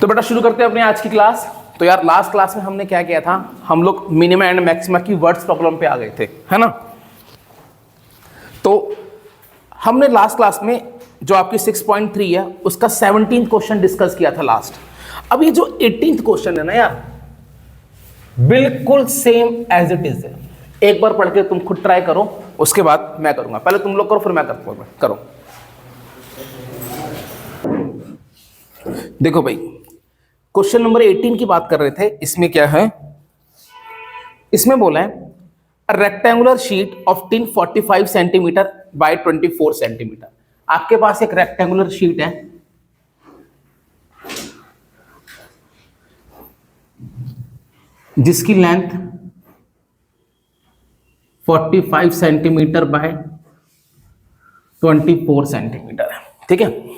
तो बेटा शुरू करते हैं अपनी आज की क्लास। तो यार लास्ट क्लास में हमने क्या किया था, हम लोग मिनिमा एंड मैक्सिमा की वर्ड्स प्रॉब्लम पे आ गए थे, है ना। तो हमने लास्ट क्लास में जो आपकी 6.3 है उसका 17th क्वेश्चन डिस्कस किया था लास्ट। अब ये जो 18th क्वेश्चन है ना यार, बिल्कुल सेम एज इट इज है। एक बार पढ़ के तुम खुद ट्राई करो, उसके बाद मैं करूंगा। पहले तुम लोग करो फिर मैं करूंगा। करो। देखो भाई, क्वेश्चन नंबर 18 की बात कर रहे थे। इसमें क्या है, इसमें बोला है rectangular sheet of tin 45 centimetre bye 24 centimetre. आपके पास एक रेक्टेंगुलर शीट है, जिसकी लेंथ 45 सेंटीमीटर बाय 24 सेंटीमीटर है, ठीक है।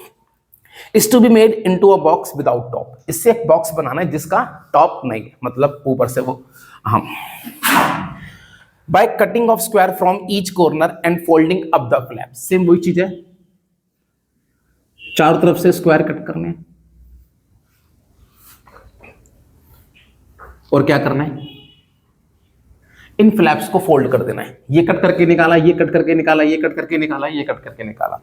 Is to be made into a box without top. इससे एक बॉक्स बनाना है जिसका टॉप नहीं है, मतलब ऊपर से वो हम by cutting of square from each corner and folding up the flap. Same वही चीज है, चारों तरफ से स्क्वायर कट करने हैं और क्या करना है, इन फ्लैप्स को फोल्ड कर देना है। ये कट करके निकाला, ये कट करके निकाला, ये कट करके निकाला, ये कट करके निकाला।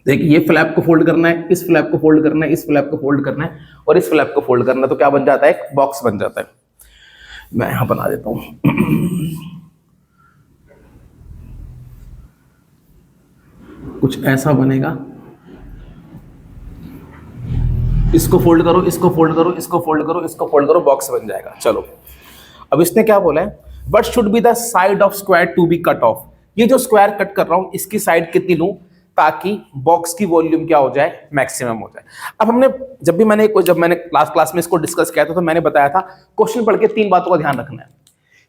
देखिए ये फ्लैप को फोल्ड करना है, इस फ्लैप को फोल्ड करना है, इस फ्लैप को फोल्ड करना है और इस फ्लैप को फोल्ड करना है। तो क्या बन जाता है, एक बॉक्स बन जाता है। मैं यहां बना देता हूं, कुछ ऐसा बनेगा। इसको फोल्ड करो, इसको फोल्ड करो, इसको फोल्ड करो, इसको फोल्ड करो, बॉक्स बन जाएगा। चलो अब इसने क्या बोला है, what should be the side of square to be cut off. ये जो स्क्वायर कट कर रहा हूं इसकी साइड कितनी लूं ताकि बॉक्स की वॉल्यूम क्या हो जाए, मैक्सिमम हो जाए। अब हमने जब मैंने लास्ट क्लास में इसको डिस्कस किया था तो मैंने बताया था क्वेश्चन पढ़ के 3 बातों का ध्यान रखना है।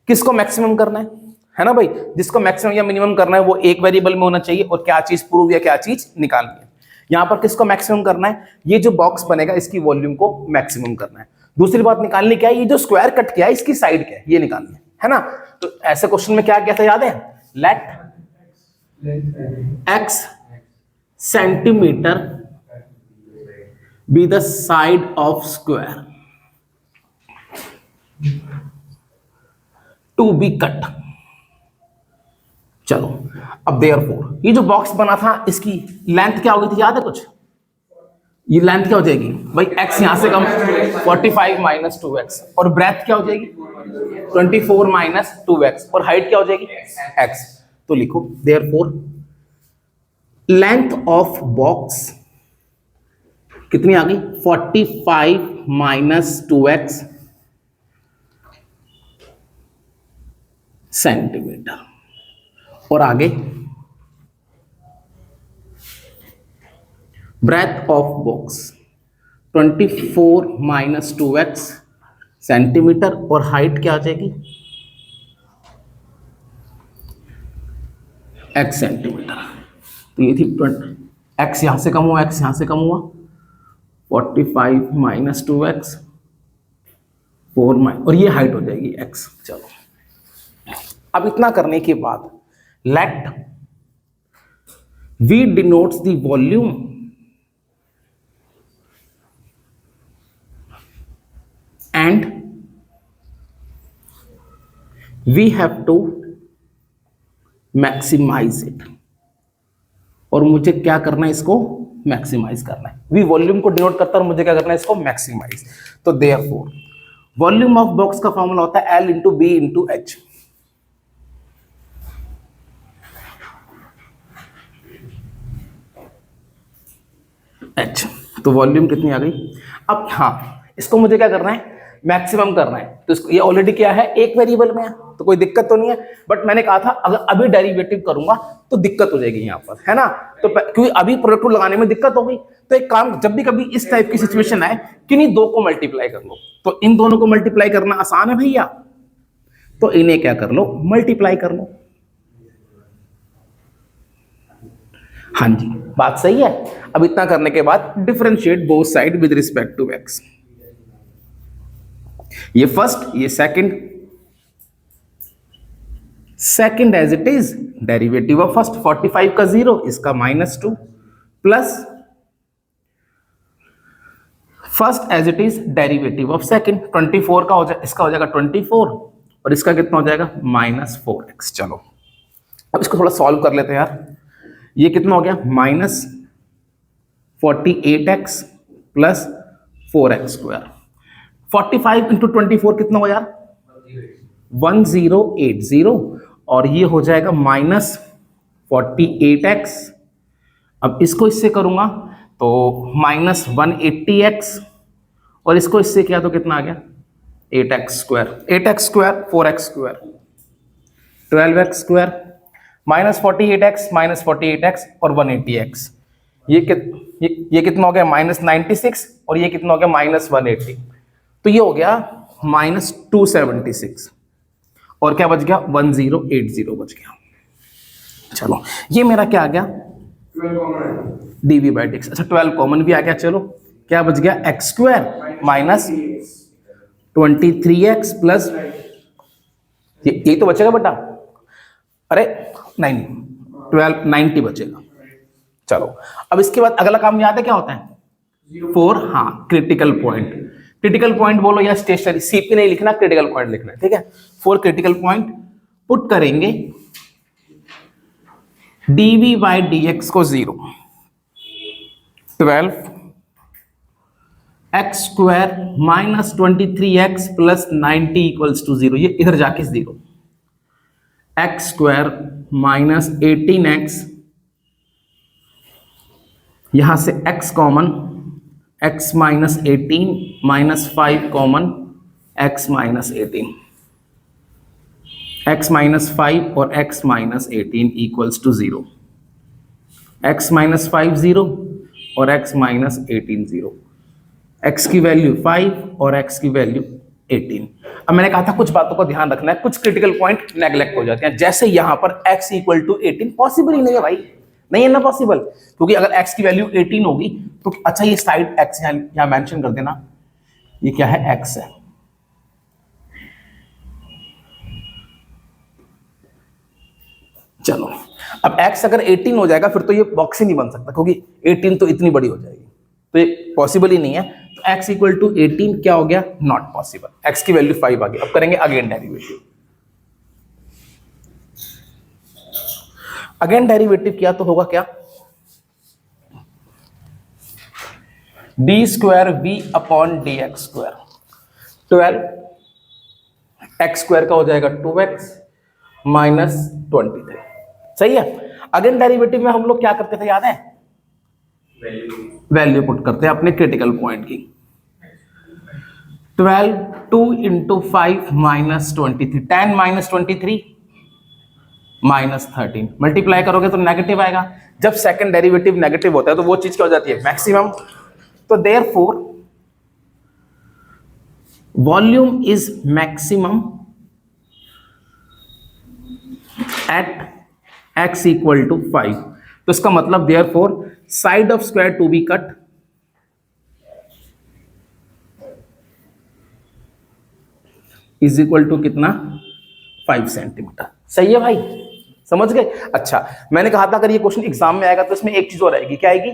किसको मैक्सिमम करना है ना भाई, जिसको मैक्सिमम या मिनिमम करना है वो एक वेरिएबल में होना चाहिए और क्या चीज प्रूव या क्या चीज निकालनी है। यहां पर किसको मैक्सिमम करना है, ये जो बॉक्स बनेगा इसकी वॉल्यूम को मैक्सिमम करना है। दूसरी बात निकालनी क्या है, ये जो स्क्वायर कट किया है इसकी साइड क्या है ये निकालनी है ना। तो ऐसे क्वेश्चन में क्या था याद है, let x centimetre be the side of square to be cut. चलो अब देयरफॉर ये जो बॉक्स बना था इसकी लेंथ क्या हो गई थी याद है कुछ, ये लेंथ क्या हो जाएगी भाई, x यहां से कम 45 माइनस 2x और ब्रेथ क्या हो जाएगी 24 माइनस 2x और हाइट क्या हो जाएगी x। तो लिखो देयरफॉर लेंथ ऑफ बॉक्स कितनी आ गई 45 माइनस 2x सेंटीमीटर और आगे breadth of box 24 minus 2x centimetre और हाइट क्या आ जाएगी x सेंटीमीटर। तो ये थी x यहां से कम हुआ, x यहां से कम हुआ, 45 माइनस 2x 4 और ये हाइट हो जाएगी x। चलो अब इतना करने के बाद let v denotes the volume and we have to maximise it. और मुझे क्या करना है, इसको मैक्सिमाइज करना है। वी वॉल्यूम को डिनोट करता है और मुझे क्या करना है, इसको मैक्सिमाइज। तो देयरफॉर वॉल्यूम ऑफ बॉक्स का फॉर्मूला होता है L into B into H. H तो वॉल्यूम कितनी आ गई। अब हाँ, इसको मुझे क्या करना है, मैक्सिमम करना है। तो इसको ये ऑलरेडी क्या है, एक वेरिएबल में है तो कोई दिक्कत तो नहीं है। बट मैंने कहा था अगर अभी डेरिवेटिव करूंगा तो दिक्कत हो जाएगी यहाँ पर, है ना। तो क्योंकि अभी प्रोडक्ट को लगाने में दिक्कत हो गई, तो एक काम, जब भी कभी इस टाइप की सिचुएशन आए, किन्हीं दो को मल्टीप्लाई कर लो। तो इन दोनों को मल्टीप्लाई करना आसान है भैया, तो इन्हें क्या कर लो, मल्टीप्लाई कर लो। हाँ जी, बात सही है। अब इतना करने के बाद differentiate both side with respect to x। ये फर्स्ट, ये second as it is, derivative of first 45 का 0, इसका -2 plus first as it is derivative of second, 24 का हो जाए, इसका हो जाएगा 24 और इसका कितना हो जाएगा -4x। चलो अब इसको थोड़ा सॉल्व कर लेते हैं यार। ये कितना हो गया -48x प्लस 4x²। 45 इंटू 24 कितना हो यार 1080 और ये हो जाएगा -48x। अब इसको इससे करूंगा तो -180x और इसको इससे किया तो कितना आ गया 8x², 8x² 4x² 12x² -48x -48x और 180x। ये कितना हो गया -96 और ये कितना हो गया -180। तो ये हो गया -276 और क्या बच गया 1080 बच गया। चलो ये मेरा क्या आ गया dv/dx। अच्छा 12 कॉमन भी आ गया। चलो क्या बच गया x² -23x प्लस यही तो बचेगा बेटा। अरे नहीं 90 बचेगा। चलो अब इसके बाद अगला काम याद है क्या होता है 4, हाँ क्रिटिकल पॉइंट। क्रिटिकल पॉइंट बोलो या स्टेशनरी, सीपी नहीं लिखना, क्रिटिकल पॉइंट लिखना है, ठीक है। 4 क्रिटिकल पॉइंट पुट करेंगे dv/dx को 0, 12 x² -23x plus 90 equals to 0। ये इधर जाके 0, x² -18x, यहां से x common, x -18 -5 common, x -18, x -5 और x -18 इक्वल्स टू 0, x -5 0 और x -18 0, x की वैल्यू 5 और x की वैल्यू 18। अब मैंने कहा था कुछ बातों का ध्यान रखना है, कुछ क्रिटिकल पॉइंट नेग्लेक्ट हो जाते हैं। जैसे यहां पर x इक्वल टू 18 पॉसिबल ही नहीं है भाई, नहीं है ना पॉसिबल, क्योंकि अगर x की वैल्यू 18 होगी तो अच्छा ये साइड x यहां मेंशन कर देना, ये क्या है x है। चलो अब x अगर 18 हो जाएगा फिर तो ये बॉक्स ही नहीं बन सकता, क्योंकि 18 तो इतनी बड़ी हो जाएगी, तो ये पॉसिबल ही नहीं है। तो x इक्वल टू 18 क्या हो गया नॉट पॉसिबल, x की वैल्यू 5 आ गई। अब करेंगे अगेन डेरिवेटिव। अगेन डेरिवेटिव किया तो होगा क्या d²v/dx², 12 x² का हो जाएगा 2x -23। सही है। अगेन डेरिवेटिव में हम लोग क्या करते थे याद है, वैल्यू पुट करते हैं अपने क्रिटिकल पॉइंट की। 12 2 × 5 -23, 10 -23 -13, मल्टीप्लाई करोगे तो नेगेटिव आएगा। जब सेकंड डेरिवेटिव नेगेटिव होता है तो वो चीज क्या हो जाती है मैक्सिमम। तो therefore volume is maximum at x equal to 5। तो इसका मतलब therefore side of square to be cut is equal to कितना 5 सेंटीमीटर। सही है भाई, समझ गए। अच्छा मैंने कहा था अगर ये क्वेश्चन एग्जाम में आएगा तो इसमें एक चीज और आएगी, क्या आएगी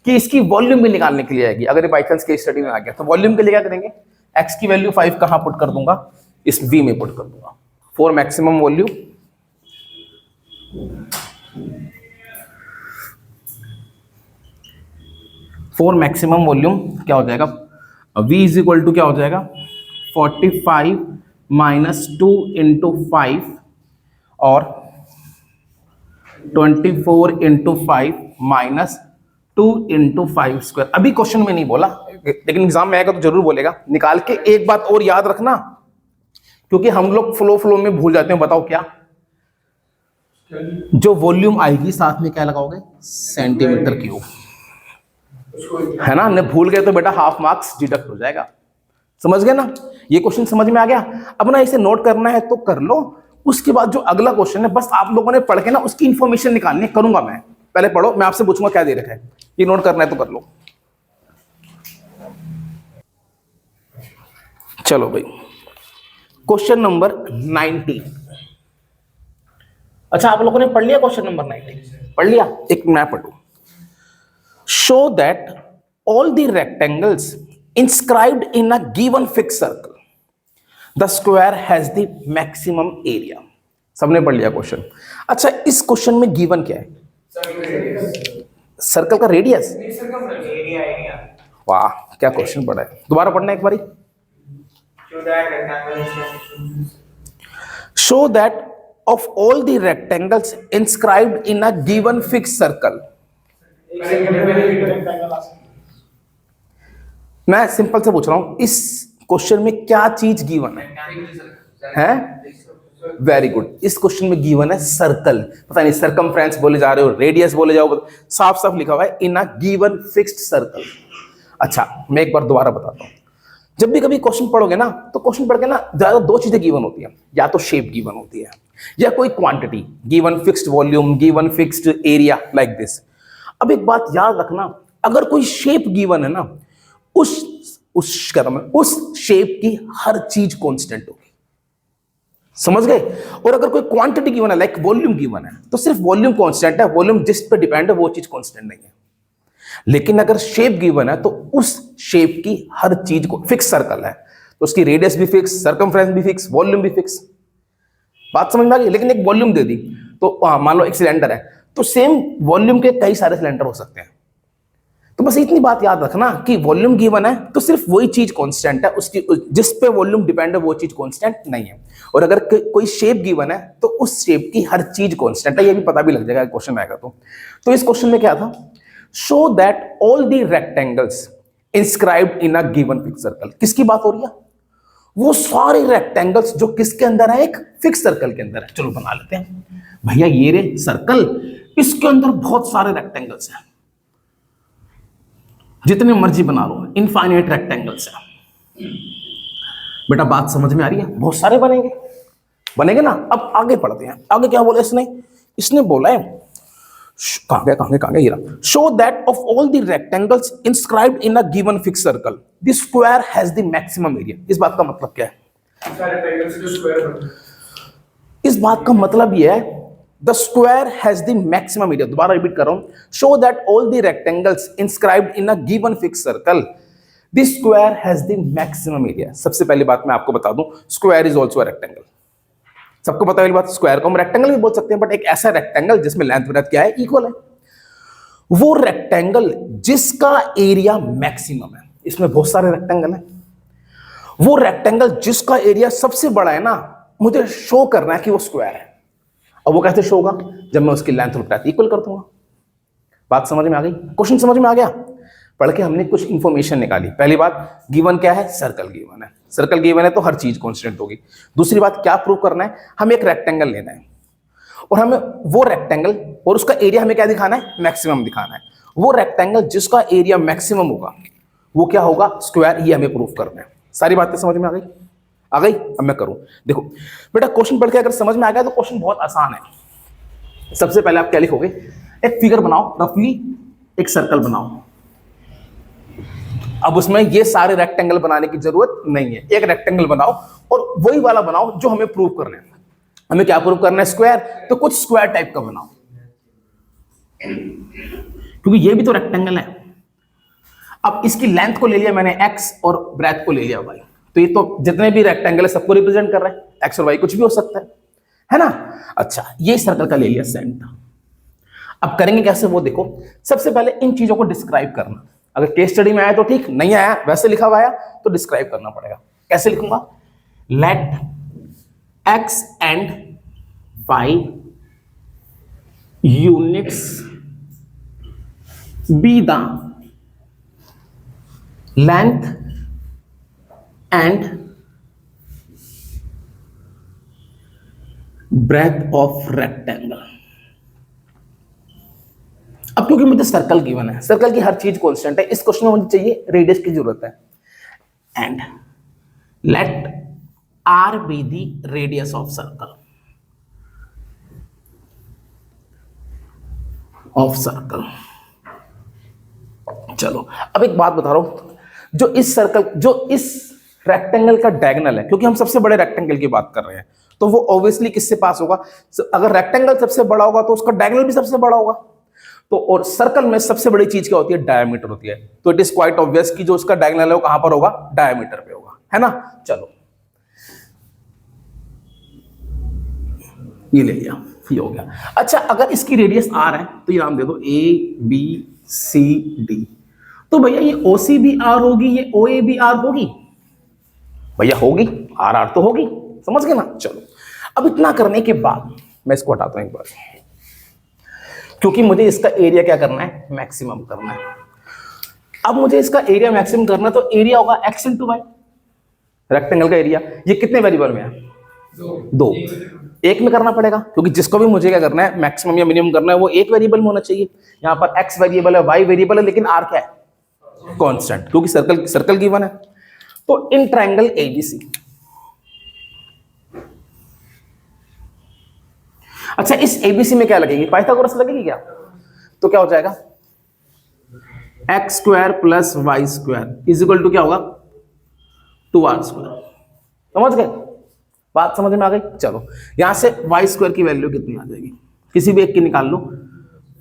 कि इसकी वॉल्यूम भी निकालने के लिए आएगी। अगर ये बाई चांस केस स्टडी में आ गया तो वॉल्यूम के लिए क्या करेंगे, x की वैल्यू 5 कहां पुट कर दूंगा, इस v में पुट कर दूंगा। फॉर मैक्सिमम वॉल्यूम क्या हो जाएगा, v इज इक्वल टू क्या हो जाएगा 45 -2 × 5 और 24 × 5 -2 × 5²। अभी क्वेश्चन में नहीं बोला लेकिन एग्जाम में आएगा तो जरूर बोलेगा। निकाल के एक बात और याद रखना, क्योंकि हम लोग फ्लो में भूल जाते हैं। बताओ क्या, जो वॉल्यूम आएगी साथ में क्या लगाओगे सेंटीमीटर क्यूब, है ना। हमने भूल गए तो बेटा हाफ मार्क्स डिडक्ट हो जाएगा। समझ गए ना, ये क्वेश्चन समझ में आ गया। अब ना इसे नोट करना है तो कर लो, उसके बाद जो अगला क्वेश्चन है बस आप लोगों ने पढ़ के ना उसकी इंफॉर्मेशन निकालनी है। करूंगा मैं, पहले पढ़ो, मैं आपसे पूछूंगा क्या दे रखा है, ये नोट करना है तो कर लो। चलो भाई क्वेश्चन नंबर 90। अच्छा आप लोगों ने पढ़ लिया क्वेश्चन नंबर 90, पढ़ लिया। एक मैं पढ़ू। Show that all the rectangles inscribed in a given fixed circle the square has the maximum area। सबने पढ़ लिया क्वेश्चन। अच्छा, इस क्वेश्चन में गिवन क्या है? सर्कल का रेडियस। वाह, क्या क्वेश्चन पढ़ा है, दोबारा पढ़ना एक बारी। show that of all the rectangles inscribed in a given fixed circle। मैं सिंपल से पूछ रहा हूं, इस क्वेश्चन में क्या चीज गिवन है? वेरी गुड, इस क्वेश्चन में गिवन है सर्कल। पता नहीं सरकमफ्रेंस बोले जा रहे हो, रेडियस बोले जाओ, साफ साफ लिखा हुआ है इन अ गिवन फिक्स्ड सर्कल। अच्छा, मैं एक बार दोबारा बताता हूं। जब भी कभी क्वेश्चन पढ़ोगे ना, तो क्वेश्चन पढ़ के ना ज्यादा दो चीजें गिवन होती है, या तो शेप गिवन होती है या कोई quantity given, fixed volume, given fixed area, like this. अब एक बात याद रखना, अगर कोई शेप गिवन है ना, उस शेप की हर चीज कांस्टेंट होगी, समझ गए? और अगर कोई क्वांटिटी गिवन है, लाइक वॉल्यूम गिवन है, तो सिर्फ वॉल्यूम कांस्टेंट है, वॉल्यूम जिस पे डिपेंड है वो चीज कांस्टेंट नहीं है। लेकिन अगर शेप गिवन है तो उस शेप की हर चीज को, फिक्स सर्कल है तो उसकी रेडियस भी फिक्स, सर्कमफ्रेंस भी फिक्स, वॉल्यूम भी फिक्स। बात समझ में आ गई? लेकिन एक वॉल्यूम दे दी तो मान लो एक सिलेंडर है, तो सेम वॉल्यूम के कई सारे सिलेंडर हो सकते हैं। तो बस इतनी बात याद रखना कि वॉल्यूम गिवन है तो सिर्फ वही चीज कांस्टेंट है, उसकी जिस पे वॉल्यूम डिपेंड है वो चीज कांस्टेंट नहीं है। और अगर कोई शेप गिवन है तो उस शेप की हर चीज कांस्टेंट है, ये भी पता भी लग जाएगा क्वेश्चन आएगा तो इस क्वेश्चन में क्या था? Show that all the rectangles inscribed in a given fix circle. किसकी बात हो रही है? वो सारे रेक्टेंगल्स जो किसके अंदर है? एक फिक्स सर्कल के अंदर है। चलो बना लेते हैं भैया, ये रे सर्कल, इसके अंदर बहुत सारे रेक्टेंगल्स हैं, जितने मर्जी बना लो, इनफाइनाइट रेक्टेंगल्स है। बेटा बात समझ में आ रही है? बहुत सारे बनेंगे ना। अब आगे पढ़ते हैं, आगे क्या बोला इसने बोला है, कहां गया, show that of all the rectangles inscribed in a given fix circle the square has the maximum area. इस बात का मतलब क्या है? इस बात का मतलब यह है the square has the maximum area. दोबारा रिपीट कर रहा हूं, show that all the rectangles inscribed in a given fix circle the square has the maximum area. सबसे पहली बात मैं आपको बता दूं, square is also a rectangle. सबको पता है बात, स्क्वायर को हम रेक्टेंगल भी बोल सकते हैं, बट एक ऐसा रेक्टेंगल जिसमें लेंथ ब्रेड्थ क्या है? इक्वल है। वो रेक्टेंगल जिसका एरिया मैक्सिमम है, इसमें बहुत सारे रेक्टेंगल हैं, वो रेक्टेंगल जिसका एरिया सबसे बड़ा है ना, मुझे शो करना है कि वो स्क्वायर है। अब वो कैसे शो होगा? जब मैं उसकी लेंथ और ब्रेड्थ इक्वल कर दूंगा। बात समझ में आ गई? क्वेश्चन समझ में आ गया? पढ़ के हमने कुछ इंफॉर्मेशन निकाली। पहली बात, गिवन क्या है? सर्कल गिवन है। सर्कल गिवन है तो हर चीज कांस्टेंट होगी। दूसरी बात, क्या प्रूव करना है? हमें एक रेक्टेंगल लेना है और हमें वो रेक्टेंगल और उसका एरिया हमें क्या दिखाना है? मैक्सिमम दिखाना है। वो रेक्टेंगल जिसका एरिया मैक्सिमम होगा वो क्या होगा? स्क्वायर। ये हमें प्रूव करना है। सारी बातें समझ में आ गई? आ गई? अब मैं करूं, देखो बेटा, क्वेश्चन पढ़ के अगर समझ में आ गया तो क्वेश्चन बहुत आसान है। सबसे पहले आप क्या लिखोगे? एक फिगर बनाओ, रफली एक सर्कल बनाओ। अब उसमें ये सारे रेक्टेंगल बनाने की जरूरत नहीं है, एक रेक्टेंगल बनाओ और वही वाला बनाओ जो हमें प्रूव करना है। हमें क्या प्रूव करना है? स्क्वायर। तो कुछ स्क्वायर टाइप का बनाओ, क्योंकि ये भी तो रेक्टेंगल है। अब इसकी लेंथ को ले लिया मैंने x और ब्रेथ को ले लिया y, तो ये तो जितने भी रेक्टेंगल है सबको रिप्रेजेंट कर रहा है। x और y कुछ भी हो सकता है ना? अच्छा, ये सर्कल का ले लिया सेंटर। अब करेंगे कैसे वो देखो। सबसे पहले इन चीजों को डिस्क्राइब करना। अगर केस स्टडी में आया तो ठीक, नहीं आया वैसे लिखा हुआ आया तो डिस्क्राइब करना पड़ेगा। कैसे लिखूंगा? Let x and y units be the length and breadth of rectangle. अब क्योंकि मुझे सर्कल गिवन है, सर्कल की हर चीज कांस्टेंट है, इस क्वेश्चन में मुझे चाहिए रेडियस की जरूरत है। And let r be the radius of circle चलो अब एक बात बता रहा हूं, जो इस रेक्टेंगल का डायगोनल है, क्योंकि हम सबसे बड़े रेक्टेंगल की बात कर रहे हैं, तो वो ऑब्वियसली किससे पास होगा? अगर रेक्टेंगल सबसे बड़ा होगा तो उसका डायगोनल भी सबसे बड़ा होगा। तो और सर्कल में सबसे बड़ी चीज क्या होती है? डायमीटर होती है। तो इट इज क्वाइट ऑब्वियस कि जो उसका डायगोनल है वो कहां पर होगा? डायमीटर पे होगा, है ना। चलो ये ले लिया, ये हो गया। अच्छा, अगर इसकी रेडियस आर है तो ये नाम दे दो ए बी सी डी। तो भैया ये ओ सी भी आर होगी, ये ओ ए भी आर होगी? भैया होगी, आर आर तो होगी, समझ गए ना। चलो अब इतना करने के बाद मैं इसको हटाता हूं एक बार, क्योंकि मुझे इसका एरिया क्या करना है? मैक्सिमम करना है। अब मुझे इसका एरिया मैक्सिमम करना है, तो एरिया होगा एक्स इंटू वाई, रेक्टेंगल का एरिया। ये कितने वेरिएबल में है? दो। एक में करना पड़ेगा, क्योंकि जिसको भी मुझे क्या करना है? मैक्सिमम या मिनिमम करना है, वो एक वेरिएबल में होना चाहिए। यहां पर एक्स वेरिएबल है, वाई वेरिएबल है, लेकिन आर क्या है? कांस्टेंट, क्योंकि सर्कल गिवन है। तो इन ट्रायंगल एबीसी, अच्छा इस एबीसी में क्या लगेगी? पाइथागोरस लगेगी क्या? तो क्या हो जाएगा? X square plus y square is equal to क्या होगा? 2r square. समझ गए? बात समझ में आ गई? चलो यहां से वाई स्क्वायर की वैल्यू कितनी आ जाएगी? किसी भी एक की निकाल लो।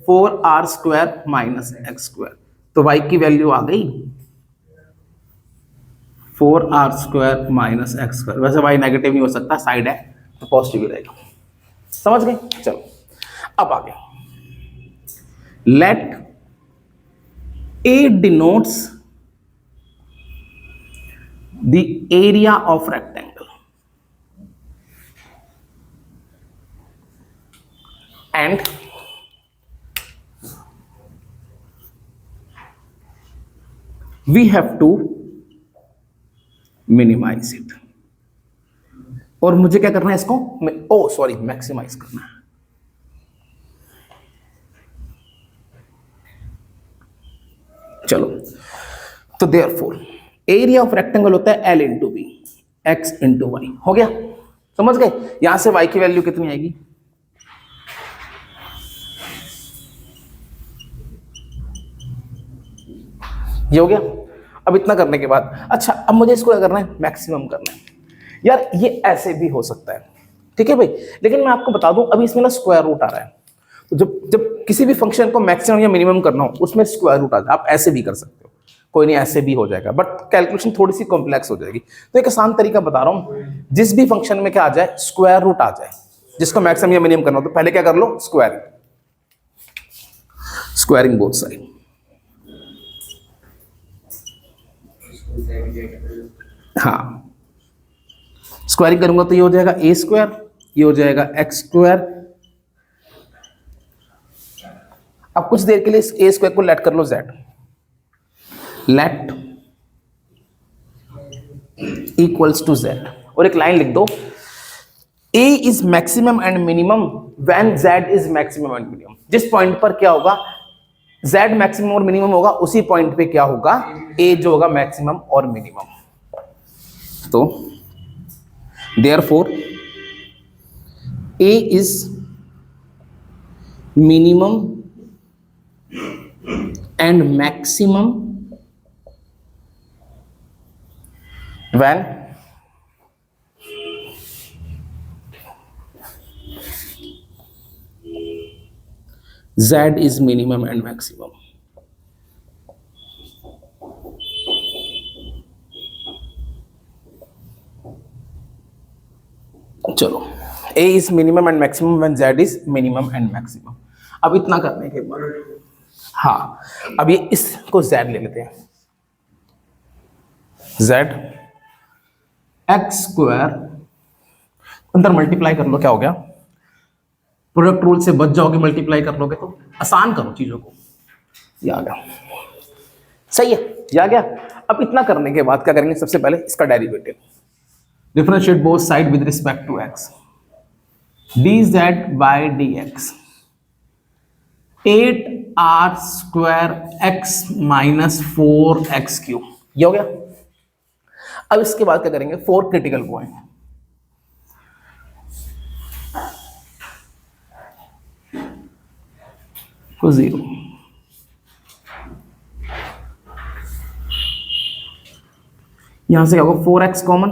4r square minus x square. तो वाई की वैल्यू आ गई 4r square minus x square. वैसे वाई नेगेटिव नहीं हो सकता, साइड है तो पॉजिटिव ही रहेगा। समझ गए? चलो अब आगे, let A denotes the area of rectangle and we have to minimise it. और मुझे क्या करना है? इसको मैक्सिमाइज करना है। चलो तो देयरफॉर एरिया ऑफ रेक्टेंगल होता है L into B, x into y. हो गया? समझ गए? यहां से वाई की वैल्यू कितनी आएगी? ये हो गया। अब इतना करने के बाद, अच्छा अब मुझे इसको क्या करना है? मैक्सिमम करना है। यार ये ऐसे भी हो सकता है, ठीक है भाई, लेकिन मैं आपको बता दूं अभी इसमें ना स्क्वायर रूट आ रहा है। तो जब किसी भी फंक्शन को मैक्सिमम या मिनिमम करना हो, उसमें स्क्वायर रूट आ जाए। आप ऐसे भी कर सकते हो, कोई नहीं, ऐसे भी हो जाएगा, बट कैलकुलेशन थोड़ी सी कॉम्प्लेक्स हो जाएगी। तो एक आसान तरीका बता रहा हूं, जिस भी फंक्शन में क्या आ जाए? स्क्वायर रूट आ जाए, जिसको मैक्सिमम या मिनिमम करना हो, तो पहले क्या कर लो? Squaring both side. हाँ, स्क्वायरिंग करूंगा तो ये हो जाएगा ए स्क्वायर, ये हो जाएगा एक्स स्क्वायर। अब कुछ देर के लिए इस ए स्क्वायर को लेट कर लो z, let equals to z, और एक लाइन लिख दो, a is maximum and minimum when z is maximum and minimum. जिस पॉइंट पर क्या होगा? जेड मैक्सिमम और मिनिमम होगा, उसी पॉइंट पे क्या होगा? ए जो होगा मैक्सिमम और मिनिमम। तो therefore A is minimum and maximum when Z is minimum and maximum. चलो A is minimum and maximum when Z is minimum and maximum। अब इतना करने के बाद, हाँ अब ये इसको Z ले लेते हैं, Z एक्स स्क्वायर, अंदर मल्टीप्लाई कर लो, क्या हो गया? प्रोडक्ट रूल से बच जाओगे, मल्टीप्लाई कर लोगे तो। आसान करो चीजों को, ये आ गया, सही है, ये आ गया। अब इतना करने के बाद क्या करेंगे? सबसे पहले इसका derivative, differentiate both side with respect to x, dz by dx 8r square x minus 4x cube. ये हो गया। अब इसके बाद क्या करेंगे? 4 क्रिटिकल पॉइंट, तो 0, यहां से क्या होगा? 4x कॉमन,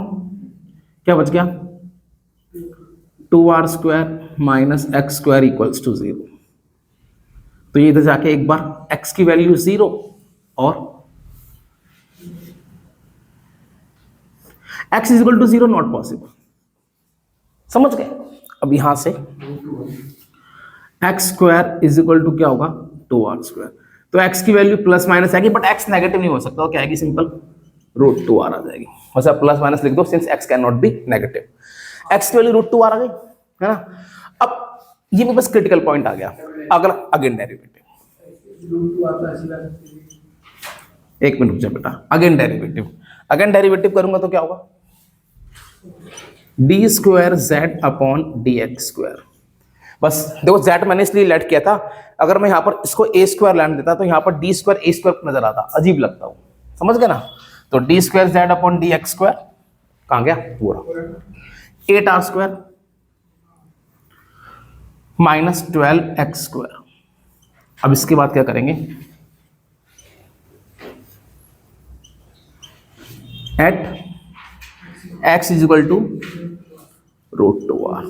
क्या बच गया? 2r square minus x square equals to 0। तो ये इधर जाके एक बार x की वैल्यू 0 और x is equal to 0 not possible. समझ गए? अब यहां से x square is equal to क्या होगा 2r स्क्वायर। तो x की वैल्यू प्लस माइनस आएगी, बट x नेगेटिव नहीं हो सकता, तो क्या आएगी सिंपल √2r आ जाएगी। वैसे प्लस माइनस लिख दो since x can not be negative. x की वैल्यू √2r आ गई है ना। अब ये मेरे पास क्रिटिकल पॉइंट आ गया। अगला अगेन डेरिवेटिव, एक मिनट रुक जा बेटा, अगेन डेरिवेटिव करूंगा तो क्या होगा D square z upon d x square. बस देखो जेड मैंने इसलिए लेट किया था, अगर मैं यहां पर इसको ए स्क्वायर लैंड देता तो यहां पर डी स्क्वायर ए स्क्वायर नजर आता, अजीब लगता हूं, समझ गए ना। तो D square z upon d x square कहां गया पूरा 8r square minus 12x square. अब इसके बाद क्या करेंगे, at x is equal to √2r।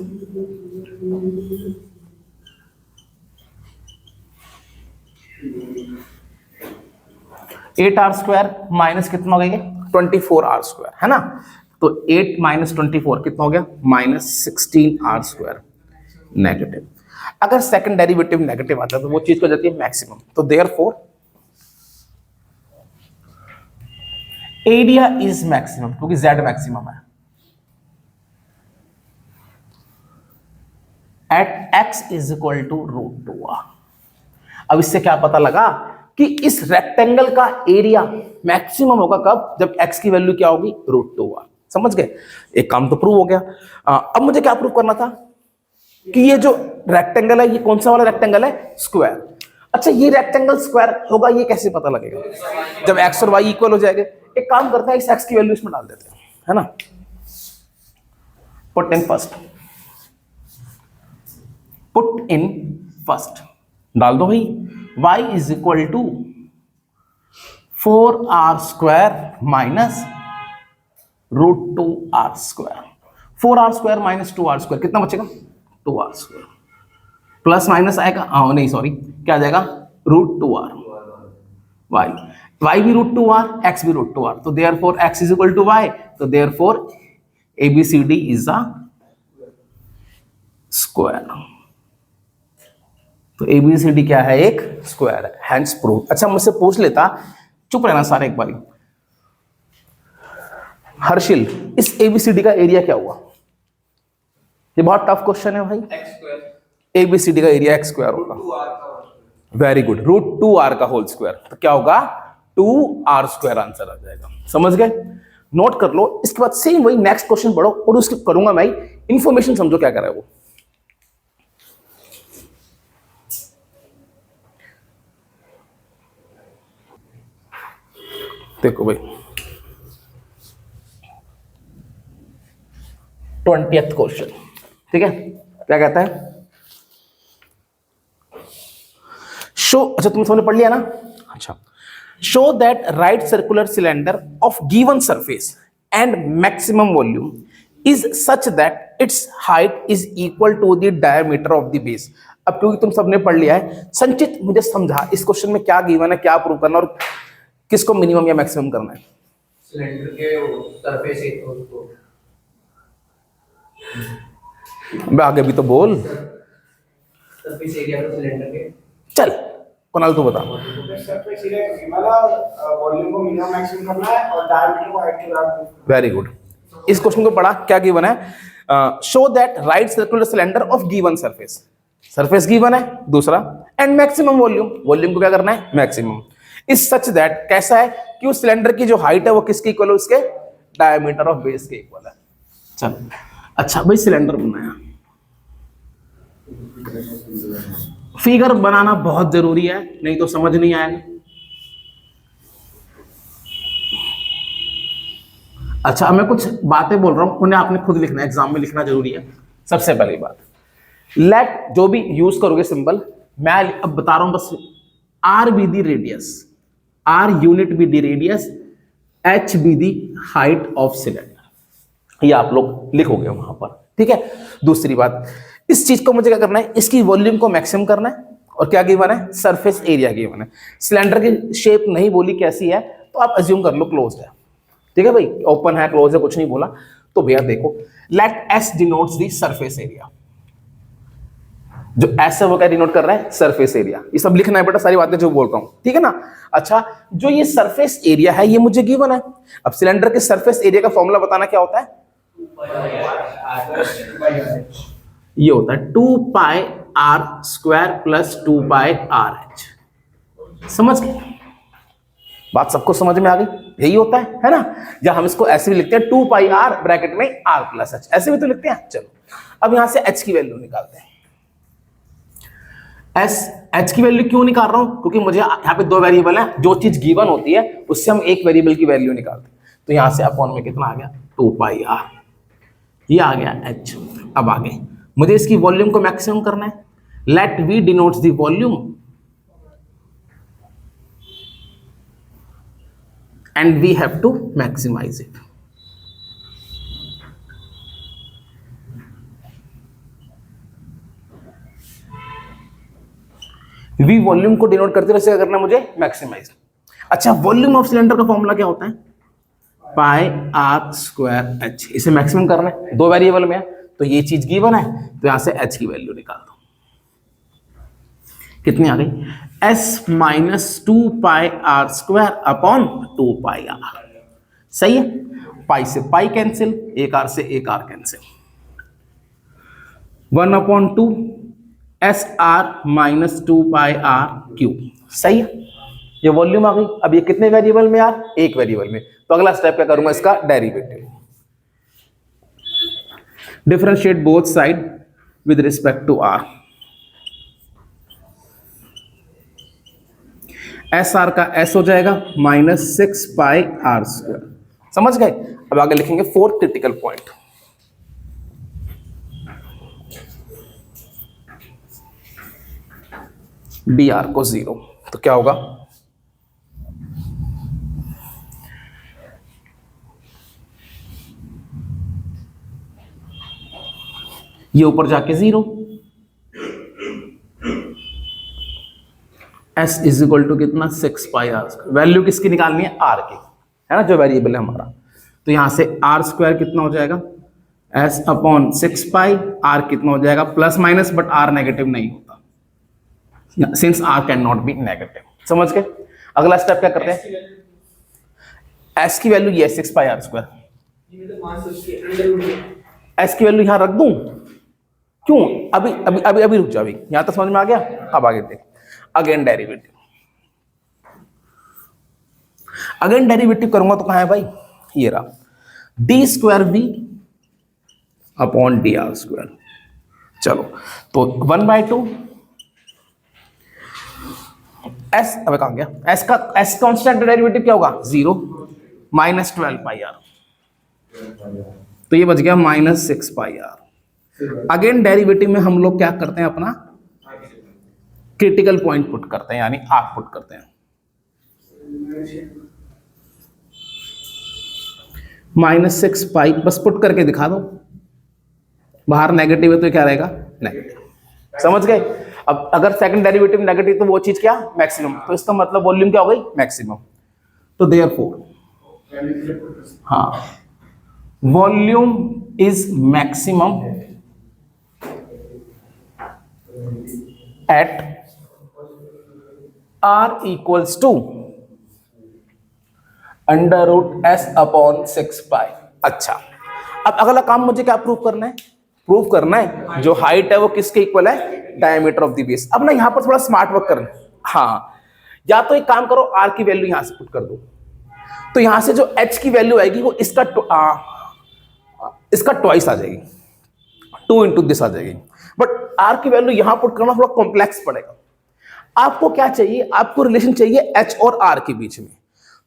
At r square minus कितना हो गया 24r स्क्वायर है ना। तो 8 माइनस 24 कितना हो गया -16r स्क्वायर नेगेटिव। अगर सेकंड डेरिवेटिव नेगेटिव आता है तो वो चीज हो जाती है मैक्सिमम। तो देयरफॉर एरिया इज मैक्सिमम, क्योंकि z मैक्सिमम है at x is equal to √2r। अब इससे क्या पता लगा कि इस रेक्टेंगल का एरिया मैक्सिमम होगा कब, जब x की वैल्यू क्या होगी √2r। समझ गए? एक काम तो प्रूव हो गया। अब मुझे क्या प्रूव करना था कि ये जो रेक्टेंगल है ये कौन सा वाला रेक्टेंगल है, स्क्वायर। अच्छा ये रेक्टेंगल स्क्वायर होगा ये कैसे पता लगेगा, जब x और y इक्वल हो जाएंगे। एक काम करते हैं इस x की वैल्यू इसमें डाल देते हैं, है ना। पुट इन फर्स्ट डाल दो भाई, y is equal to 4r square minus √2r square. 4r square minus 2r square कितना बचेगा 2r स्क्वायर, प्लस माइनस आएगा नहीं सॉरी क्या आ जाएगा √2r, y भी √2r x भी √2r। तो therefore x is equal to y, तो therefore ABCD is a square. तो ABCD क्या है, एक स्क्वायर है, हैंस प्रूव। अच्छा मुझसे पूछ लेता, चुप रहना सारे एक बारी, हर्षिल इस ABCD का एरिया क्या हुआ। ये बहुत टफ क्वेश्चन है भाई। ABCD का एरिया x स्क्वायर होगा, वेरी गुड, √2r का होल स्क्वायर। तो क्या होगा 2r स्क्वायर आंसर आ जाएगा। समझ गए? नोट कर लो। इसके बाद सेम वही नेक्स्ट क्वेश्चन पढ़ो और उसके करूंगा मैं, इंफॉर्मेशन समझो क्या कर रहा है वो। देखो भाई 20th क्वेश्चन, ठीक है, क्या कहता है, शो, अच्छा तुम सबने पढ़ लिया ना। अच्छा, show that right circular cylinder of given surface and maximum volume is such that its height is equal to the diameter of the base. अब क्योंकि तुम सबने पढ़ लिया है, संचित मुझे समझा इस क्वेश्चन में क्या गिवन है, क्या प्रूव करना और किसको मिनिमम या मैक्सिमम करना है। सिलेंडर के सरफेस आगे भी तो बोल, सरफेस एरिया का सिलेंडर के, चल कुणाल तू बता। सरफेस एरिया और वॉल्यूम को मिनिमम मैक्सिमम करना है और डायमीटर को हाइट के बराबर। Very good. इस क्वेश्चन को पढ़ा, क्या गिवन है, show that right circular cylinder of given surface, surface given है, दूसरा एंड मैक्सिमम वॉल्यूम, वॉल्यूम को क्या करना है मैक्सिमम, इज सच दैट कैसा है कि उस सिलेंडर की जो हाइट है वो किसके इक्वल है, उसके डायमीटर ऑफ बेस के इक्वल है। चल अच्छा भाई सिलेंडर बनाया, फिगर बनाना बहुत जरूरी है, नहीं तो समझ नहीं आएगा। अच्छा मैं कुछ बातें बोल रहा हूं, उन्हें आपने खुद लिखना है, एग्जाम में लिखना जरूरी है। सबसे पहली बात, लेट जो भी यूज करोगे सिंबल, मैं अब बता रहा हूं बस, r be the radius, r unit be the radius, h be the height of cylinder, ये आप लोग लिखोगे वहां पर, ठीक है। दूसरी बात, इस चीज को मुझे क्या करना है, इसकी वॉल्यूम को मैक्सिमम करना है और क्या गिवन है, सरफेस एरिया गिवन है। सिलेंडर की शेप नहीं बोली कैसी है, तो आप अज्यूम कर लो क्लोज्ड है, ठीक है भाई, ओपन है क्लोज है कुछ नहीं बोला। तो भैया देखो, let S denotes the surface area, जो एस है वो क्या डिनोट कर रहा है, सरफेस एरिया। ये सब लिखना है बेटा, सारी बातें जो बोल रहा हूं, ठीक है ना। अच्छा, जो ये सरफेस एरिया है ये मुझे गिवन है। अब सिलेंडर के सरफेस एरिया का फॉर्मूला बताना क्या होता है, ये होता है 2 pi r square plus 2 pi r h. समझ गए, बात सबको समझ में आ गई, यही होता है ना। जब हम इसको ऐसे भी लिखते हैं 2 पाई आर ब्रैकेट में आर प्लस एच, ऐसे भी तो लिखते हैं। चलो अब यहां से एच की वैल्यू निकालते हैं। एच की वैल्यू क्यों निकाल रहा हूं, क्योंकि मुझे यहाँ पे दो वेरिएबल है, जो चीज गिवन होती है उससे हम एक वेरिएबल की वैल्यू निकालते हैं। तो यहां से अपॉन में कितना आ गया, 2 पाई आर, ये आ गया एच। अब आगे मुझे इसकी वॉल्यूम को मैक्सिमम करना है। Let we denotes the volume and we have to maximise it. V volume को डिनोट करते हुए क्या करना है मुझे, मैक्सिमाइज। अच्छा, वॉल्यूम ऑफ सिलेंडर का फॉर्मूला क्या होता है, पाई आर स्क्वायर एच। इसे मैक्सिमम करना है, दो वेरिएबल में है तो ये चीज गिवन है, तो यहां से एच की वैल्यू निकाल दो। कितनी आ गई, S minus 2 pi r square upon 2 pi r. सही है, पाई से पाई कैंसिल, एक आर से एक r cancel, 1/2 S r minus 2 pi r cube. सही है, ये वॉल्यूम आ गई। अब ये कितने वेरिएबल में यार, एक वेरिएबल में। तो अगला स्टेप क्या करूंगा, इसका derivative, differentiate both side with respect to r. S r का एस हो जाएगा -6 पाई आर स्क्वायर। समझ गए। अब आगे लिखेंगे fourth critical point, D R को 0। तो क्या होगा, ये ऊपर जाके 0, एस इज इक्वल टू कितना, 6 पाई आर स्क्वायर। वैल्यू किसकी निकालनी है, आर की, है ना, जो वेरिएबल है हमारा। तो यहां से आर स्क्वायर कितना हो जाएगा, एस अपॉन 6 पाई, आर कितना हो जाएगा, plus minus, but r negative नहीं होता since r can not be negative. समझ गए। अगला स्टेप क्या करते हैं, एस की वैल्यू ये 6 पाई आर स्क्वायर, एस की वैल्यू यहां रख दूं, क्यों, अभी अभी अभी अभी रुक जाओ, अभी यहां तक समझ में आ गया। अब आगे देख, अगेन डेरिवेटिव, अगेन डेरिवेटिव करूंगा तो कहां है भाई, ये रहा, d square we upon d r square. चलो तो 1/2 एस, अब कहां गया एस का, एस कांस्टेंट डेरिवेटिव क्या होगा, 0 -12 पाई आर, तो ये बच गया -6 पाई आर। अगेन डेरिवेटिव में हम लोग क्या करते हैं, अपना क्रिटिकल पॉइंट पुट करते हैं, यानी आर पुट करते हैं। -6 पाई बस पुट करके दिखा दो, बाहर नेगेटिव है तो क्या रहेगा, नेगेटिव। समझ गए। अब अगर सेकंड डेरिवेटिव नेगेटिव तो वो चीज क्या, मैक्सिमम, तो इसका मतलब वॉल्यूम क्या हो गई, मैक्सिमम। तो देयरफॉर, हाँ, volume is maximum at R equals to √S upon 6 pi. अच्छा, अब अगला काम मुझे क्या प्रूव करना है, प्रूव करना है जो हाइट है वो किसके इक्वल है, डायमीटर ऑफ द बेस। अब ना यहां पर थोड़ा स्मार्ट वर्क करना है। हाँ, या तो एक काम करो, R की वैल्यू यहां से पुट कर दो, तो यहां से जो H की वैल्यू आएगी वो इसका ट्वाइस आ जाएगी, 2 into दिस आ जाएगी। बट R की वैल्यू यहां पुट करना थोड़ा कॉम्प्लेक्स पड़ेगा। आपको क्या चाहिए, आपको रिलेशन चाहिए H और R के बीच में।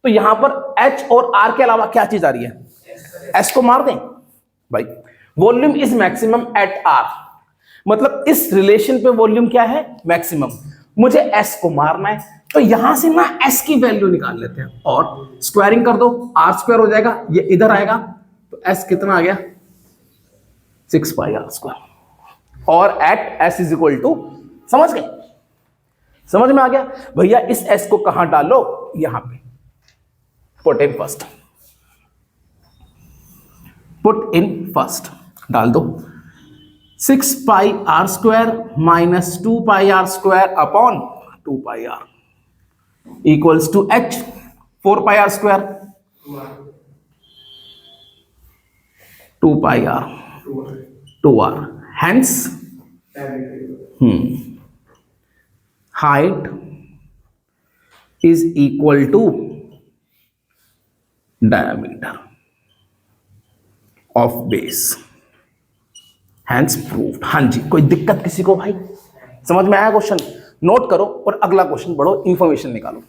तो यहां पर H और R के अलावा क्या चीज आ रही है, S को मार दें भाई। Volume is maximum at R, मतलब इस रिलेशन पे वॉल्यूम क्या है, मैक्सिमम। मुझे S को मारना है, तो यहां से ना S की वैल्यू निकाल लेते हैं और स्क्वायरिंग कर दो, R स्क्वायर हो जाएगा, ये इधर आएगा, तो S कितना आ गया, 6 पाई R स्क्वायर। और at S is equal to, समझ गए, समझ में आ गया भैया? इस s को कहां डालो? यहां पे, put in first, put in first डाल दो। 6 pi r square minus 2 pi r square upon 2 pi r equals to h 4 pi r square 2 pi r 2 r, hence height is equal to diameter of base, hence proved। हाँ जी, कोई दिक्कत किसी को भाई? समझ में आया क्वेश्चन? नोट करो और अगला क्वेश्चन पढ़ो, इंफॉर्मेशन निकालो।